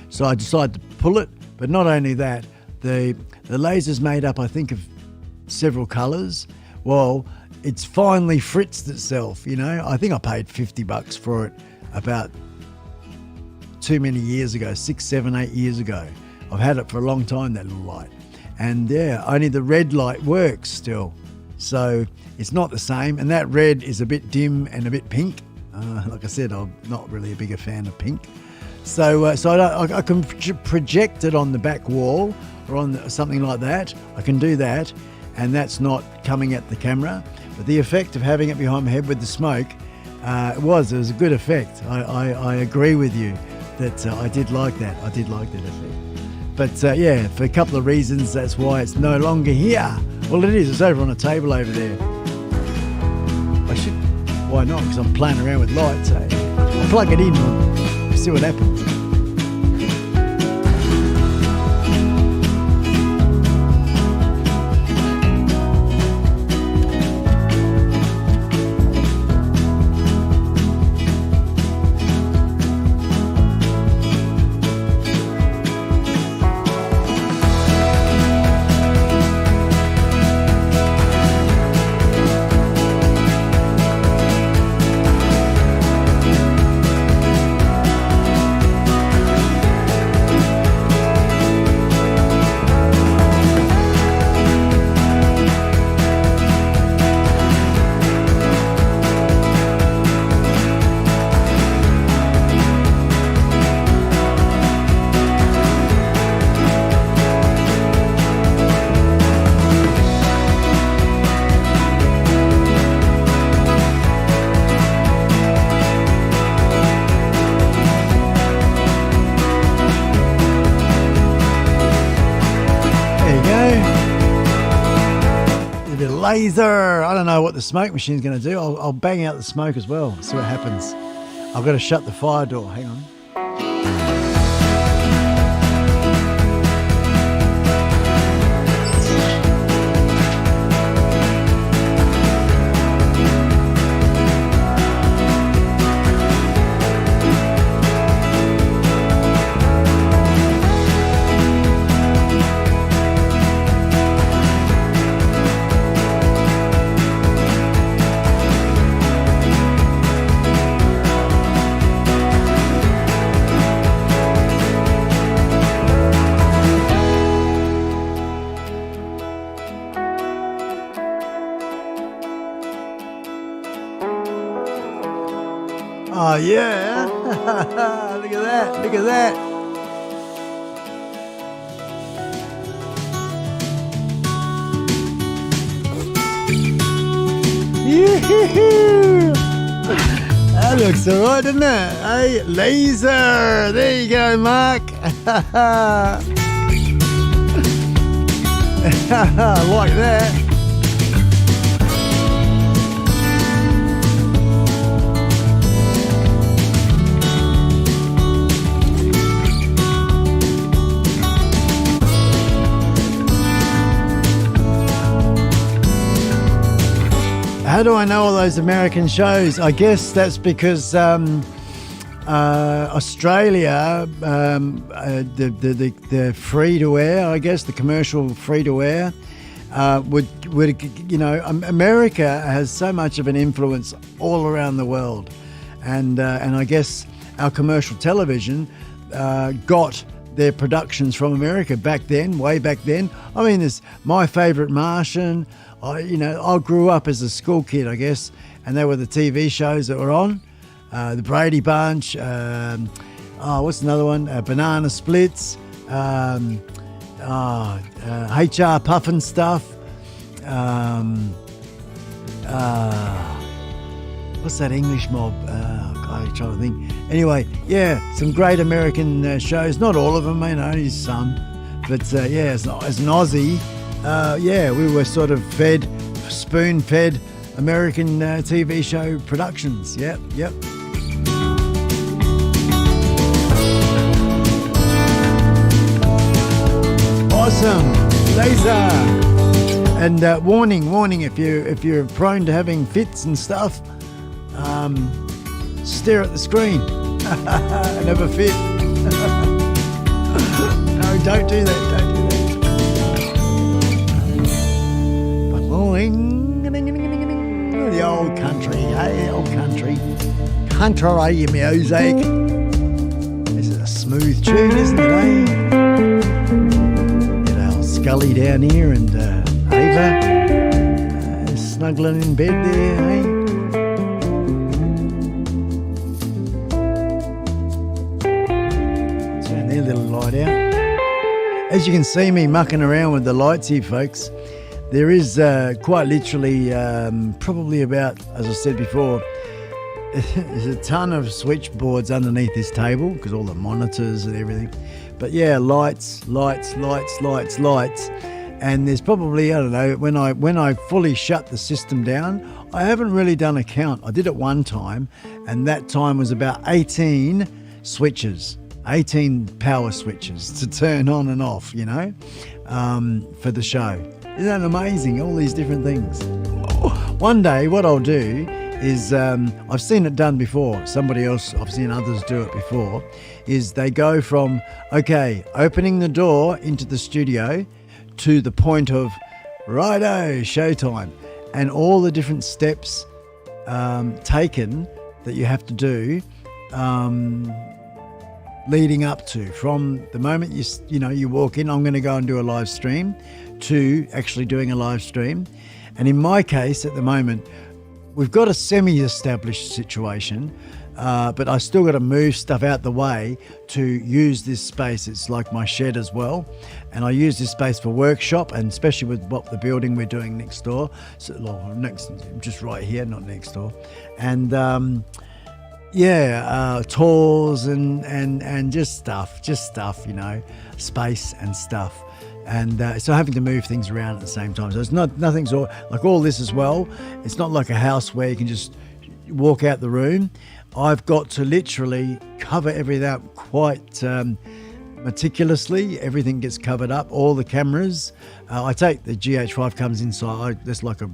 [SPEAKER 3] So I decided to pull it. But not only that, the laser's made up, I think, of several colours. Well, it's finally fritzed itself, I think I paid $50 for it about too many years ago, 6, 7, 8 years ago. I've had it for a long time, that little light. And yeah, only the red light works still. So it's not the same. And that red is a bit dim and a bit pink. Like I said, I'm not really a bigger fan of pink. So I can project it on the back wall or on something like that. I can do that. And that's not coming at the camera. But the effect of having it behind my head with the smoke, it was a good effect. I agree with you that I did like that. I did like that effect. But for a couple of reasons, that's why it's no longer here. Well, it is. It's over on a table over there. Why not? Because I'm playing around with lights. I'll plug it in and see what happens. Laser. I don't know what the smoke machine's going to do. I'll bang out the smoke as well. See what happens. I've got to shut the fire door. Hang on. Oh, yeah. Look at that. Look at that. That looks all right, doesn't it? Hey, laser. There you go, Mark. I like that. How do I know all those American shows? I guess that's because Australia, the free to air, I guess the commercial free to air, would America has so much of an influence all around the world, and I guess our commercial television got their productions from America back then, way back then. I mean, there's My Favorite Martian. I grew up as a school kid, I guess, and they were the TV shows that were on. The Brady Bunch, what's another one? Banana Splits, HR Puffin stuff. What's that English mob? I'm trying to think. Anyway, yeah, some great American shows. Not all of them, only some. But yeah, as an Aussie, we were sort of spoon-fed American TV show productions. Yep. Awesome, laser. And warning, if you're prone to having fits and stuff, stare at the screen and have a fit. No, don't do that. The old country, hey, old country. Country music. This is a smooth tune, isn't it, eh? Get our Scully down here and Ava snuggling in bed there, eh? Turn their little light out. As you can see me mucking around with the lights here, folks, there is quite literally probably about, as I said before, there's a ton of switchboards underneath this table because all the monitors and everything. But yeah, lights. And there's probably, I don't know, when I fully shut the system down, I haven't really done a count. I did it one time, and that time was about 18 switches, 18 power switches to turn on and off, for the show. Isn't that amazing? All these different things. One day, what I'll do is, I've seen it done before. I've seen others do it before, is they go from, opening the door into the studio to the point of, righto, showtime. And all the different steps taken that you have to do leading up to, from the moment you walk in, I'm going to go and do a live stream, to actually doing a live stream. And in my case at the moment, we've got a semi-established situation, but I still got to move stuff out the way to use this space. It's like my shed as well, and I use this space for workshop, and especially with the building we're doing next door, just right here, not next door, and tours and just stuff, space and stuff. And so having to move things around at the same time. So it's nothing's like all this as well. It's not like a house where you can just walk out the room. I've got to literally cover everything up quite meticulously. Everything gets covered up, all the cameras. I take the GH5 comes inside. There's like a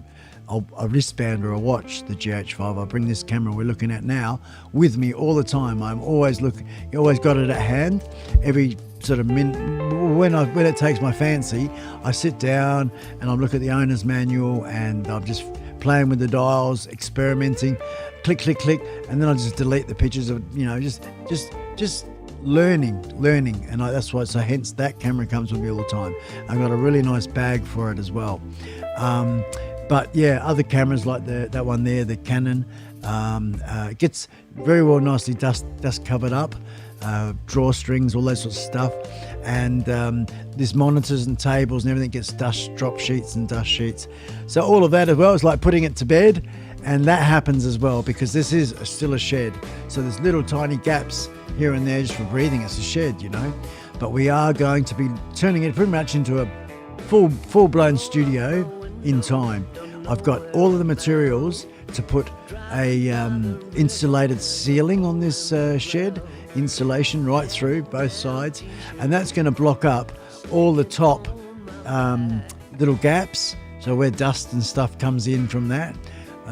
[SPEAKER 3] wristband or a watch, the GH5. I bring this camera we're looking at now with me all the time. I'm always looking, you always got it at hand. Every sort of minute, when it takes my fancy, I sit down and I look at the owner's manual and I'm just playing with the dials, experimenting, click, and then I just delete the pictures of, just learning. And that's why, so hence that camera comes with me all the time. I've got a really nice bag for it as well. But yeah, other cameras like that one there, the Canon, gets very well nicely dust covered up, drawstrings, all that sort of stuff. And there's monitors and tables and everything gets drop sheets and dust sheets. So all of that as well is like putting it to bed. And that happens as well because this is still a shed. So there's little tiny gaps here and there just for breathing. It's a shed, But we are going to be turning it pretty much into a full-blown studio in time. I've got all of the materials to put a insulated ceiling on this shed, insulation right through both sides, and that's going to block up all the top little gaps, so where dust and stuff comes in from that.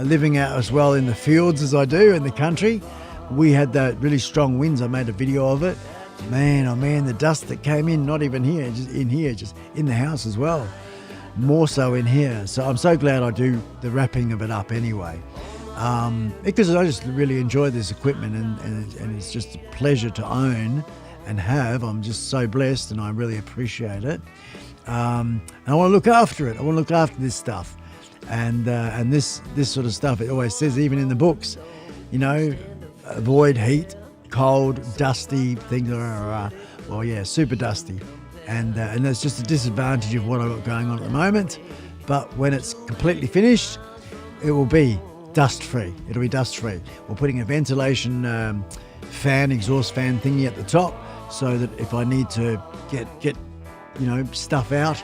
[SPEAKER 3] Living out as well in the fields as I do in the country, we had that really strong winds. I made a video of it. Man, oh man, the dust that came in, not even here, just in the house as well. More so in here. So I'm so glad I do the wrapping of it up anyway. Because I just really enjoy this equipment and it's just a pleasure to own and have. I'm just so blessed and I really appreciate it. And I want to look after it. I want to look after this stuff. and this sort of stuff. It always says, even in the books, you know, avoid heat, cold, dusty things. Well, yeah, super dusty, and that's just a disadvantage of what I've got going on at the moment. But when it's completely finished, it will be dust-free. It'll be dust-free. We're putting a ventilation exhaust fan thingy at the top, so that if I need to get you know, stuff out,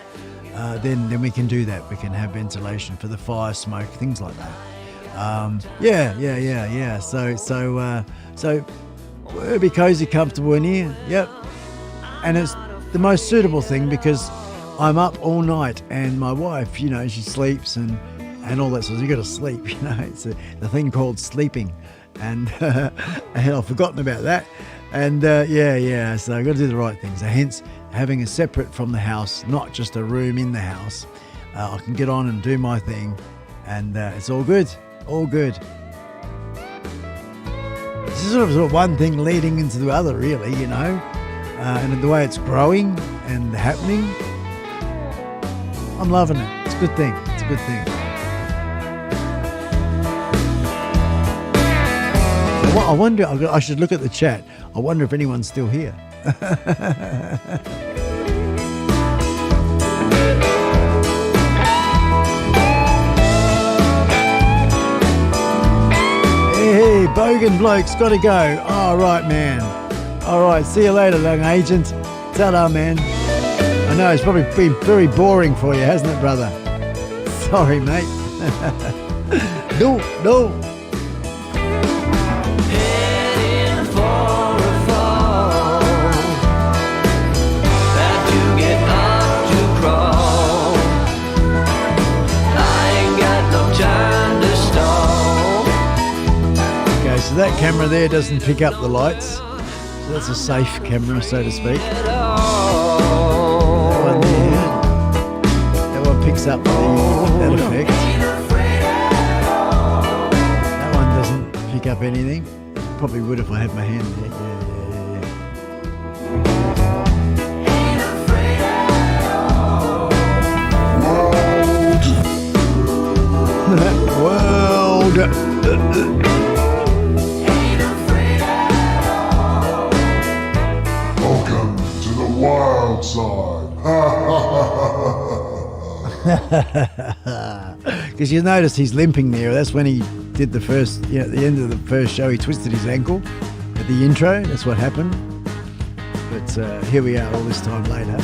[SPEAKER 3] then we can do that. We can have ventilation for the fire, smoke, things like that. Yeah. So it'll be cozy, comfortable in here. Yep. And it's the most suitable thing because I'm up all night, and my wife, you know, she sleeps and all that. So you got to sleep, you know. It's the thing called sleeping, and I've forgotten about that. And yeah. So I've got to do the right things. So hence having a separate from the house, not just a room in the house. I can get on and do my thing, and it's all good. All good. This is sort of one thing leading into the other, really, you know. And the way it's growing and happening, I'm loving it. It's a good thing. It's a good thing. I wonder, I should look at the chat. I wonder if anyone's still here. Hey, Bogan bloke's got to go. All right, man. All right, see you later, young agent. Ta-da, man. I know it's probably been very boring for you, hasn't it, brother? Sorry, mate. No.
[SPEAKER 9] Heading for a fall that you get up to crawl. I ain't got no time to stall.
[SPEAKER 3] Okay, so that camera there doesn't pick up the lights. So that's a safe camera, so to speak. That one there. That one picks up that effect. That one doesn't pick up anything. Probably would if I had my hand there. Yeah. World.
[SPEAKER 1] Welcome to the wild side.
[SPEAKER 3] Because you notice he's limping there. That's when he did the first, at the end of the first show, he twisted his ankle at the intro. That's what happened. But here we are all this time later.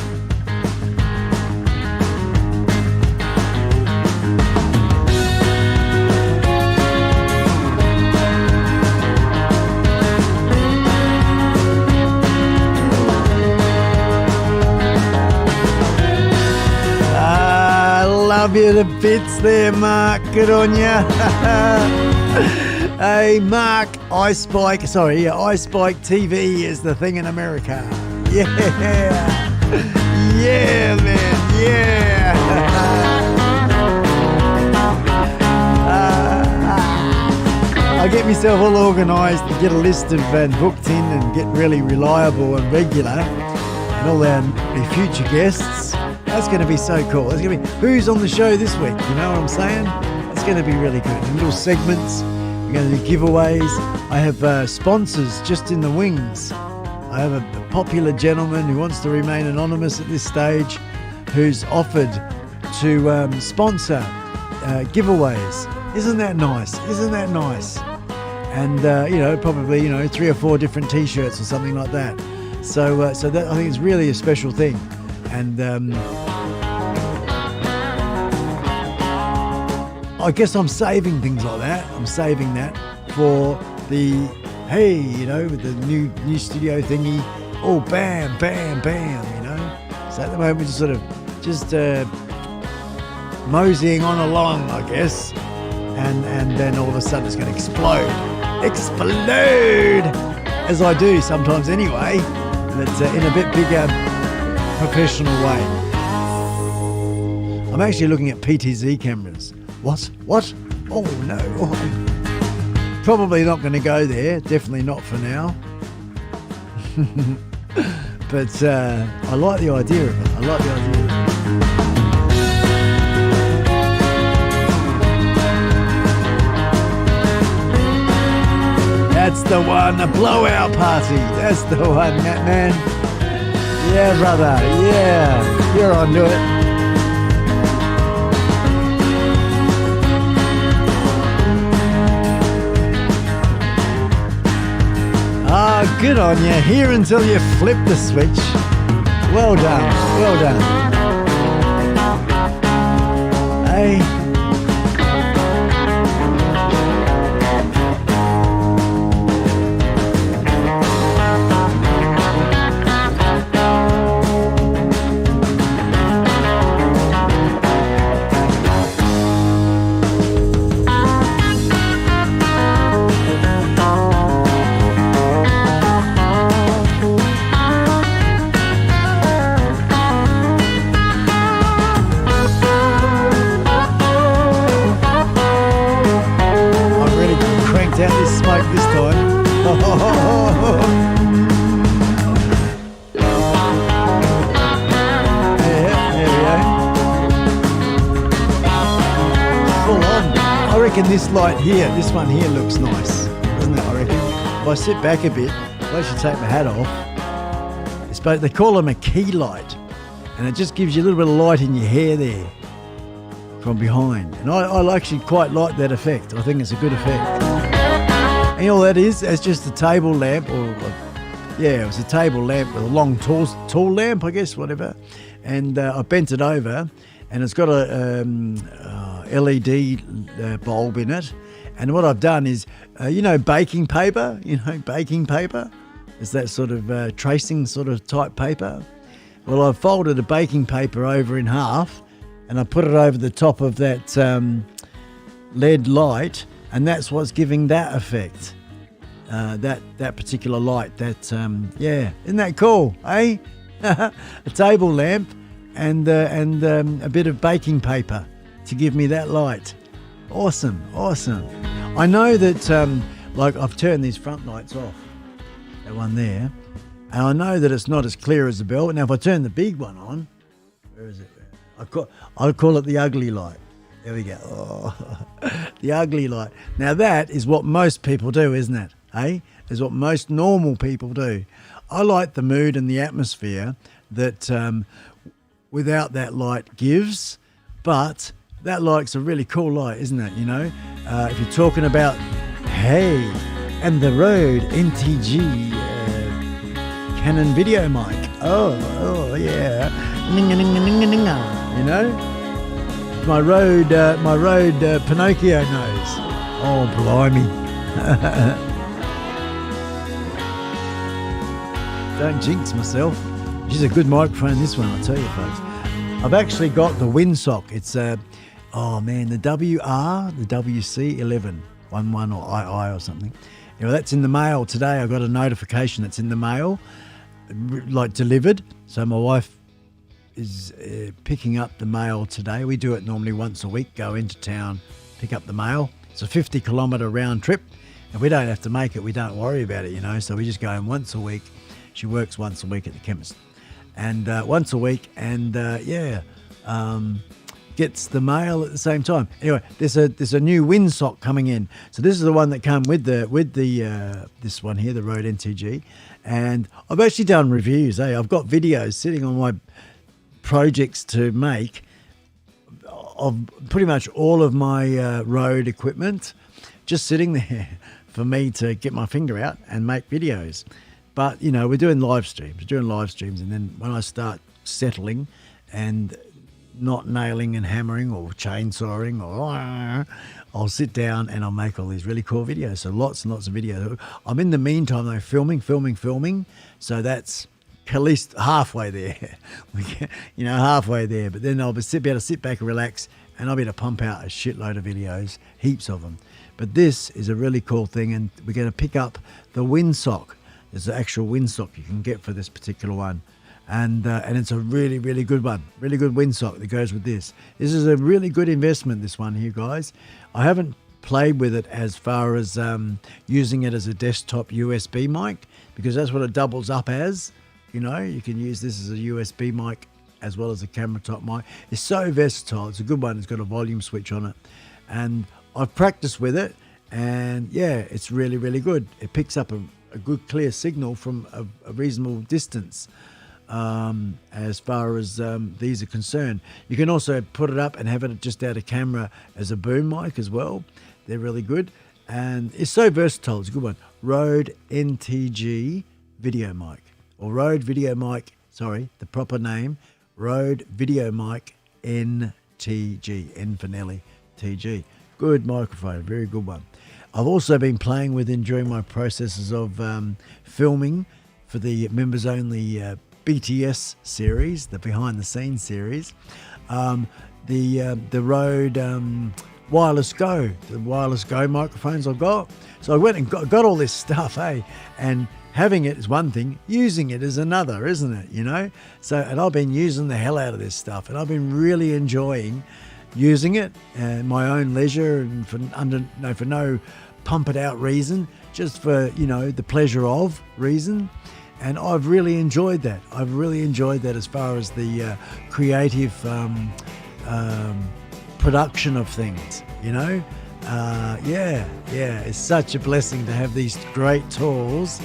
[SPEAKER 3] Love you to bits there, Mark. Good on ya. Hey, Mark, iSpike TV is the thing in America. Yeah. Yeah, man. Yeah. I get myself all organised and get a list of booked in and get really reliable and regular, and all our future guests. That's going to be so cool. It's going to be who's on the show this week. You know what I'm saying? It's going to be really good. And little segments. We're going to do giveaways. I have sponsors just in the wings. I have a popular gentleman who wants to remain anonymous at this stage, who's offered to sponsor giveaways. Isn't that nice? Isn't that nice? And probably 3 or 4 different T-shirts or something like that. So that I think is really a special thing. And I guess I'm saving things like that. I'm saving that for the, with the new studio thingy. Oh, bam, bam, bam, So at the moment, we're just sort of moseying on along, I guess. And then all of a sudden it's going to explode. Explode! As I do sometimes anyway. But in a bit bigger, professional way. I'm actually looking at PTZ cameras. What? Oh no. Oh. Probably not going to go there. Definitely not for now. But I like the idea of it. the one, a blowout party. That's the one, that man. Yeah, brother. Yeah, you're onto it. Ah, good on you. Here until you flip the switch. Well done. Well done. Hey. Out this smoke this time. Yeah, there we go. Full on. I reckon this light here, this one here looks nice, doesn't it? I reckon. If I sit back a bit, I should take my hat off. It's they call them a key light, and it just gives you a little bit of light in your hair there from behind. And I actually quite like that effect. I think it's a good effect. And all that is, it's just a table lamp, it was a table lamp with a long, tall lamp, I guess, whatever. And I bent it over, and it's got a LED bulb in it. And what I've done is, baking paper. Baking paper is that sort of tracing sort of type paper. Well, I've folded a baking paper over in half, and I put it over the top of that LED light. And that's what's giving that effect, that particular light. Isn't that cool, eh? A table lamp and a bit of baking paper to give me that light. Awesome. I know that, I've turned these front lights off, that one there, and I know that it's not as clear as the bell. Now, if I turn the big one on, where is it? I call it the ugly light. There we go. Oh, the ugly light. Now that is what most people do, isn't it? Eh? Is what most normal people do. I like the mood and the atmosphere that without that light gives, but that light's a really cool light, isn't it? If you're talking about, hey, and the Rode NTG Canon video mic. Oh yeah. My road Pinocchio nose. Oh, blimey. Don't jinx myself. She's a good microphone, this one, I'll tell you, folks. I've actually got the windsock. It's, the WC11, 11 or II or something. That's in the mail today. I got a notification that's in the mail, delivered. So my wife is picking up the mail today. We do it normally once a week, go into town, pick up the mail. It's a 50-kilometre round trip, and we don't have to make it. We don't worry about it, so we just go in once a week. She works once a week at the chemist, and once a week, and gets the mail at the same time. Anyway, there's a new windsock coming in. So this is the one that came with the this one here, the Rode NTG, and I've actually done reviews. I've got videos sitting on my projects to make of pretty much all of my Rode equipment just sitting there for me to get my finger out and make videos. But we're doing live streams, and then when I start settling and not nailing and hammering or chainsawing, I'll sit down and I'll make all these really cool videos. So lots and lots of videos. I'm in the meantime though filming. So that's at least halfway there, halfway there. But then I'll be able to sit back and relax, and I'll be able to pump out a shitload of videos, heaps of them. But this is a really cool thing, and we're going to pick up the windsock. There's an actual windsock you can get for this particular one, and it's a really, really good one, really good windsock that goes with this. This is a really good investment, this one here, guys. I haven't played with it as far as using it as a desktop USB mic, because that's what it doubles up as. You can use this as a USB mic as well as a camera top mic. It's so versatile. It's a good one. It's got a volume switch on it. And I've practiced with it, and yeah, it's really, really good. It picks up a good clear signal from a reasonable distance. As far as these are concerned, you can also put it up and have it just out of camera as a boom mic as well. They're really good, and it's so versatile. It's a good one. Rode NTG video mic, or Rode video mic. Sorry, the proper name, Rode video mic NTG. N for Nelly, TG. Good microphone, very good one. I've also been playing with and during my processes of filming for the members only BTS series, the behind the scenes series, the Rode Wireless Go, the Wireless Go microphones I've got. So I went and got all this stuff, and having it is one thing, using it is another, isn't it? You know. So, and I've been using the hell out of this stuff, and I've been really enjoying using it at my own leisure and for no pump it out reason, just for the pleasure of reason. And I've really enjoyed that. I've really enjoyed that as far as the creative production of things, it's such a blessing to have these great tools,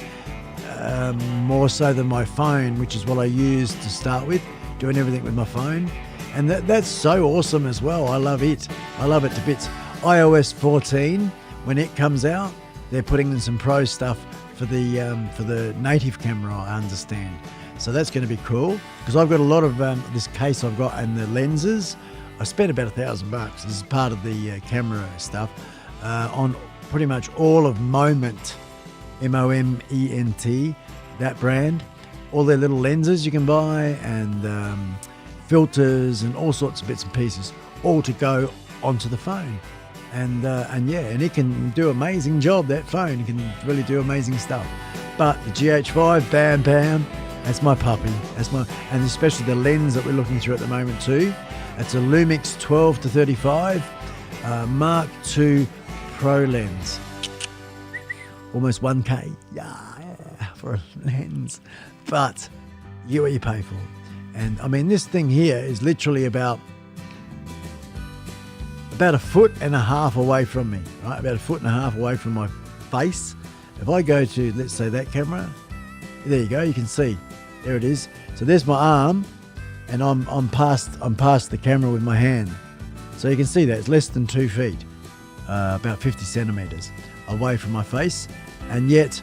[SPEAKER 3] more so than my phone, which is what I use to start with, doing everything with my phone. And that's so awesome as well. I love it to bits. iOS 14, when it comes out, they're putting in some pro stuff for the native camera, I understand. So that's going to be cool, because I've got a lot of this case I've got and the lenses. I spent about $1,000. This is part of the camera stuff on pretty much all of Moment, Moment, that brand. All their little lenses you can buy, and filters and all sorts of bits and pieces, all to go onto the phone. And it can do an amazing job, that phone. It can really do amazing stuff. But the GH5, bam, that's my puppy. And especially the lens that we're looking through at the moment too. It's a Lumix 12-35 Mark II Pro lens. Almost 1K, for a lens. But you get what you pay for. And I mean, this thing here is literally about 1.5 feet away from me, right? About 1.5 feet away from my face. If I go to, let's say, that camera, there you go, you can see, there it is. So there's my arm, and I'm past the camera with my hand. So you can see that it's less than 2 feet, about 50 centimeters away from my face, and yet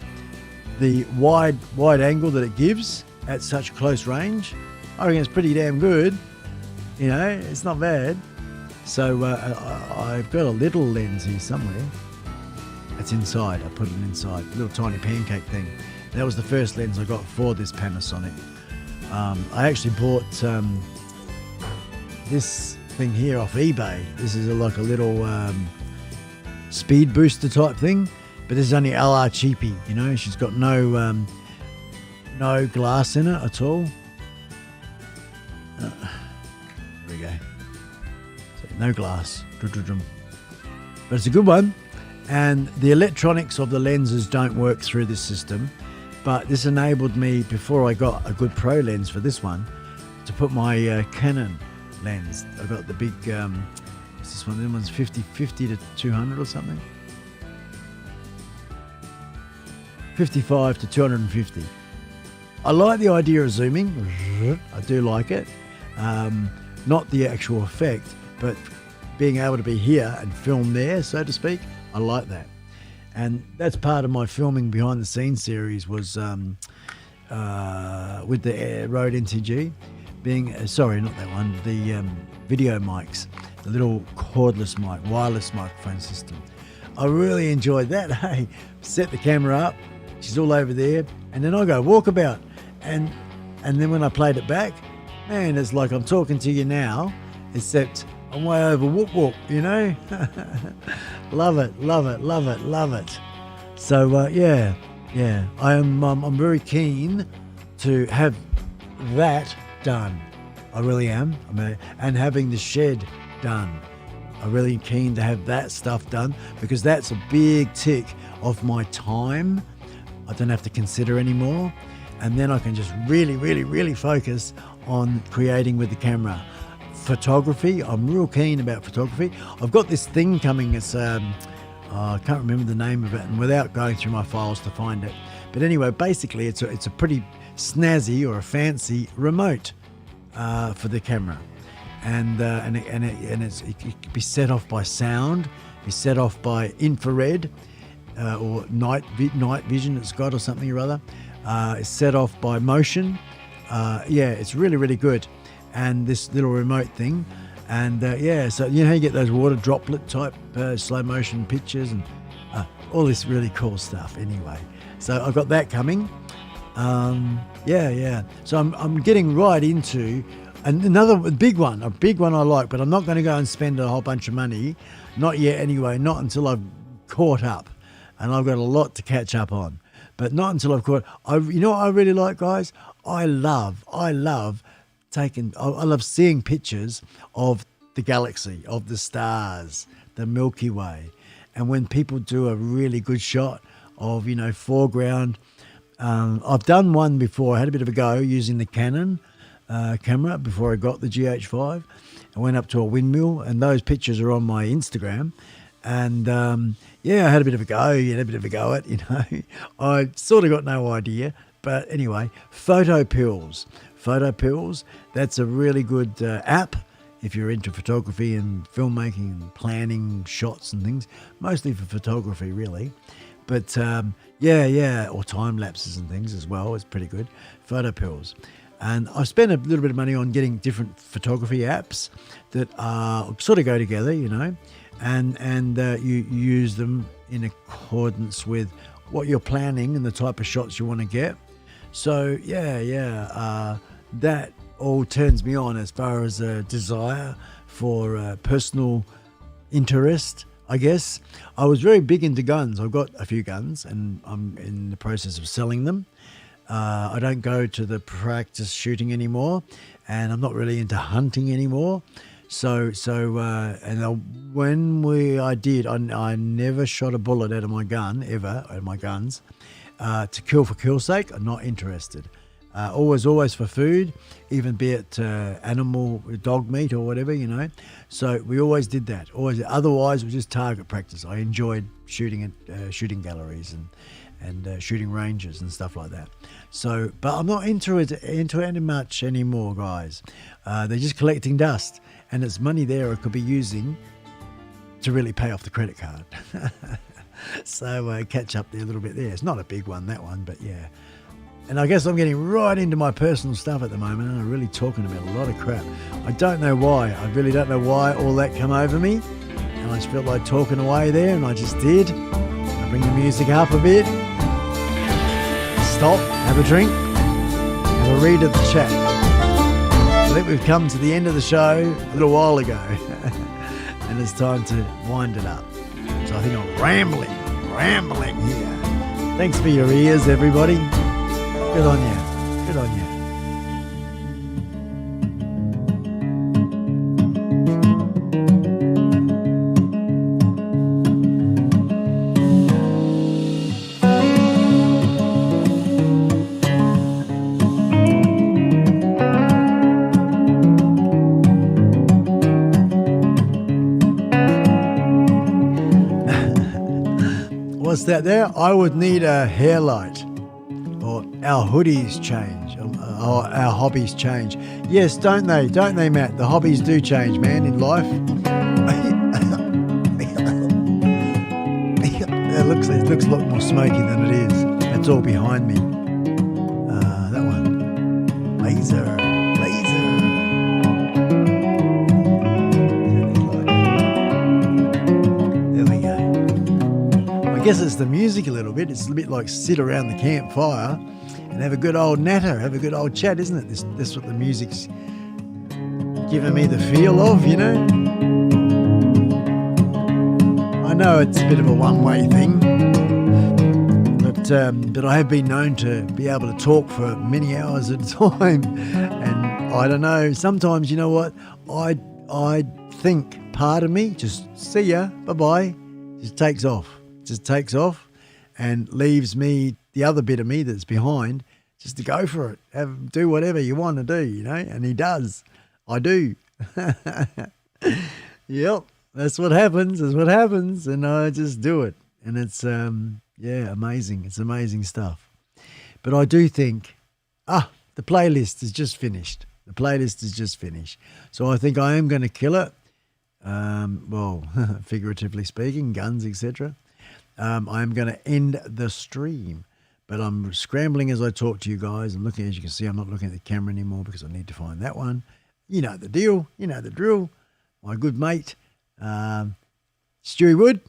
[SPEAKER 3] the wide angle that it gives at such close range, I reckon it's pretty damn good. It's not bad. So I've got a little lens here somewhere. It's inside. I put it inside. A little tiny pancake thing. That was the first lens I got for this Panasonic. I actually bought this thing here off eBay. This is like a little speed booster type thing, but this is only LR cheapie. She's got no glass in it at all. There we go. No glass, but it's a good one. And the electronics of the lenses don't work through this system, but this enabled me, before I got a good pro lens for this one, to put my Canon lens. I've got the big, what's this one? This one's 50-200 or something. 55-250. I like the idea of zooming. I do like it. Not the actual effect, but being able to be here and film there, so to speak, I like that. And that's part of my filming behind the scenes series was with the Rode NTG, sorry, not that one, the video mics, the little cordless mic, wireless microphone system. I really enjoyed that. Hey, set the camera up, she's all over there, and then I go walkabout, and then when I played it back, man, it's like I'm talking to you now, except I'm way over whoop. Love it. So I'm very keen to have that done. I really am. And having the shed done. I'm really keen to have that stuff done, because that's a big tick of my time. I don't have to consider anymore, and then I can just really focus on creating with the camera. Photography, I'm real keen about photography. I've got this thing coming. It's I can't remember the name of it, and without going through my files to find it. But anyway, basically, it's a pretty snazzy or a fancy remote for the camera, and it can be set off by sound, it's set off by infrared or night vision it's got, or something or other. It's set off by motion. It's really, really good. And this little remote thing. And so you know, you get those water droplet type slow motion pictures and all this really cool stuff anyway. So I've got that coming. So I'm getting right into another big one I like, but I'm not going to go and spend a whole bunch of money. Not yet anyway, not until I've caught up. And I've got a lot to catch up on. But not until I've caught. You know what I really like, guys? I love seeing pictures of the galaxy, of the stars, the Milky Way. And when people do a really good shot of, you know, foreground. I've done one before. I had a bit of a go using the Canon camera before I got the GH5. I went up to a windmill, and those pictures are on my Instagram. And I had a bit of a go at, you know. I sort of got no idea. But anyway, Photo Pills, that's a really good app if you're into photography and filmmaking and planning shots and things, mostly for photography really. But or time lapses and things as well. It's pretty good, Photo Pills. And I spent a little bit of money on getting different photography apps that sort of go together, you know, and you use them in accordance with what you're planning and the type of shots you want to get. So that all turns me on as far as a desire for personal interest, I guess. I was very big into guns. I've got a few guns and I'm in the process of selling them. I don't go to the practice shooting anymore, and I'm not really into hunting anymore. I never shot a bullet out of my gun, ever, out of my guns. To kill for kill's sake, I'm not interested. Always for food, even be it animal, dog meat or whatever, you know. So we always did that. Otherwise, it was just target practice. I enjoyed shooting at shooting galleries and shooting ranges and stuff like that. So, but I'm not into it much anymore, guys. They're just collecting dust, and it's money there I could be using to really pay off the credit card. So catch up there a little bit there. It's not a big one, that one, but yeah. And I guess I'm getting right into my personal stuff at the moment, and I'm really talking about a lot of crap. I don't know why. I really don't know why all that come over me, and I just felt like talking away there, and I just did. I bring the music up a bit. Stop, have a drink, have a read of the chat. I think we've come to the end of the show a little while ago, and it's time to wind it up. So I think I'm rambling here. Thanks for your ears, everybody. Good on you. Good on you. What's that there? I would need a hair light, or our hoodies change, or our hobbies change. Yes, don't they? Don't they, Matt? The hobbies do change, man, in life. It looks a lot more smoky than it is. It's all behind me. That one. Laser. I guess it's the music a little bit. It's a bit like sit around the campfire and have a good old natter, have a good old chat, isn't it? That's what the music's giving me the feel of, you know? I know it's a bit of a one-way thing, but I have been known to be able to talk for many hours at a time, and I don't know, sometimes, you know what, I think part of me just, see ya, bye-bye, just takes off and leaves me, the other bit of me that's behind, just to go for it. Do whatever you want to do, you know, and he does. I do. Yep. That's what happens. That's what happens. And I just do it. And it's, amazing. It's amazing stuff. But I do think, the playlist is just finished. The playlist is just finished. So I think I am going to kill it. Figuratively speaking, guns, etc. I'm going to end the stream. But I'm scrambling as I talk to you guys. I'm looking, as you can see, I'm not looking at the camera anymore because I need to find that one. You know the deal. You know the drill. My good mate, Stewie Wood.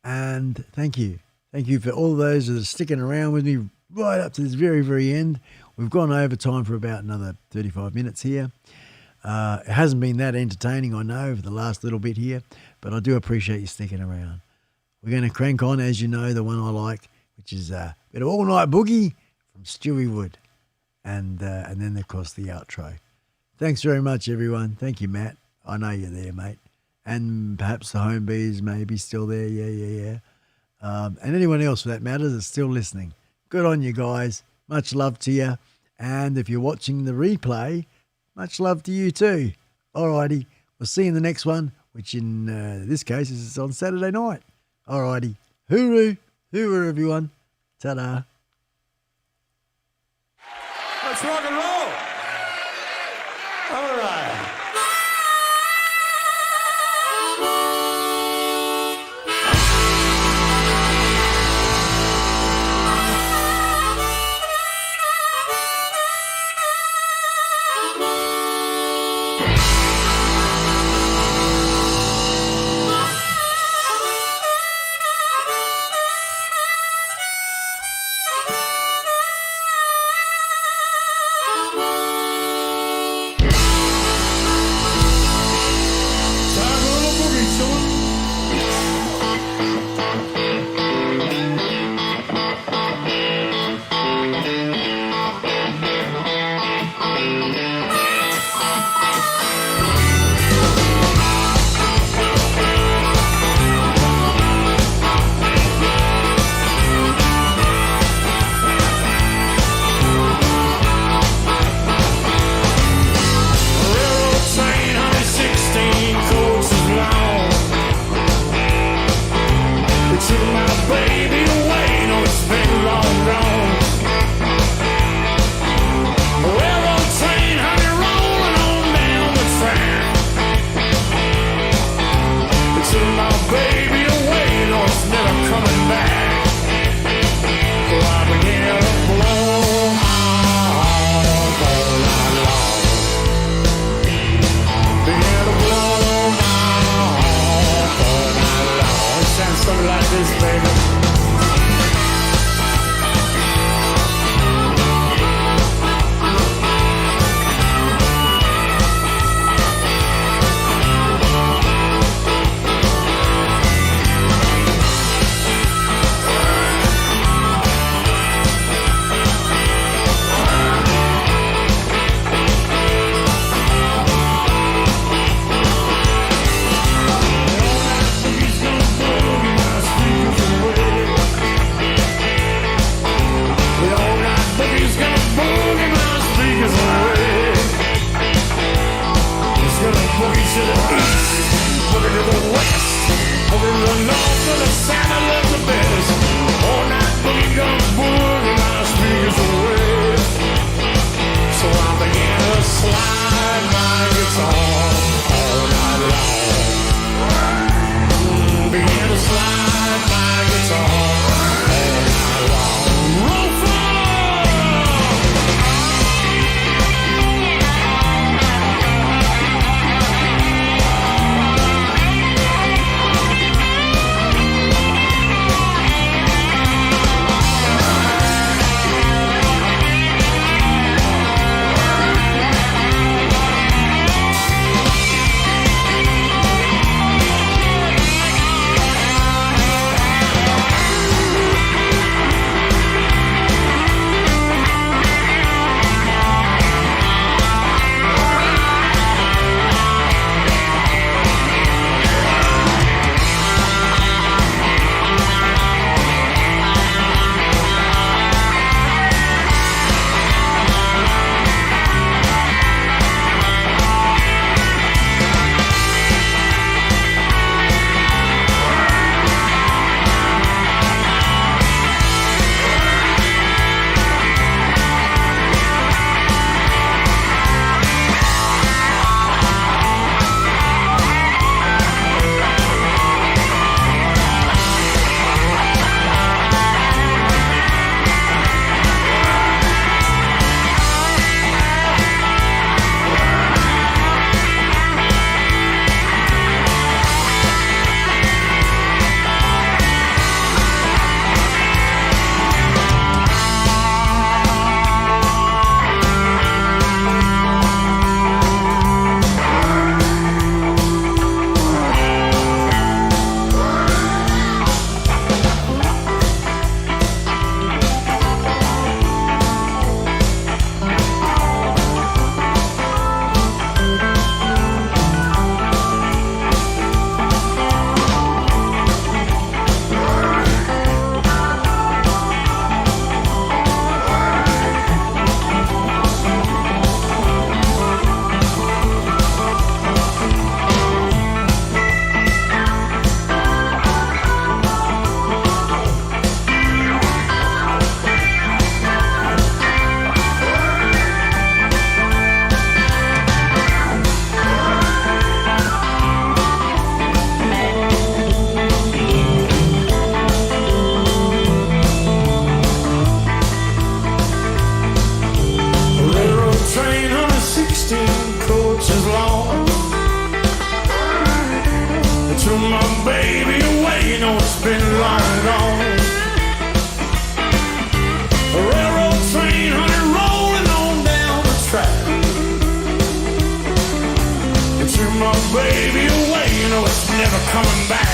[SPEAKER 3] And thank you. Thank you for all those that are sticking around with me right up to this very, very end. We've gone over time for about another 35 minutes here. It hasn't been that entertaining, I know, for the last little bit here, but I do appreciate you sticking around. We're going to crank on, as you know, the one I like, which is a bit of All Night Boogie from Stewie Wood. And then, of course, the outro. Thanks very much, everyone. Thank you, Matt. I know you're there, mate. And perhaps the home bees may be still there. Yeah. And anyone else, for that matter, that's still listening. Good on you guys. Much love to you. And if you're watching the replay, much love to you too. Alrighty. We'll see you in the next one, which in this case is on Saturday night. Alrighty. Hooroo. Hooroo, everyone. Ta-da.
[SPEAKER 8] Let's rock and roll. All right. never coming back.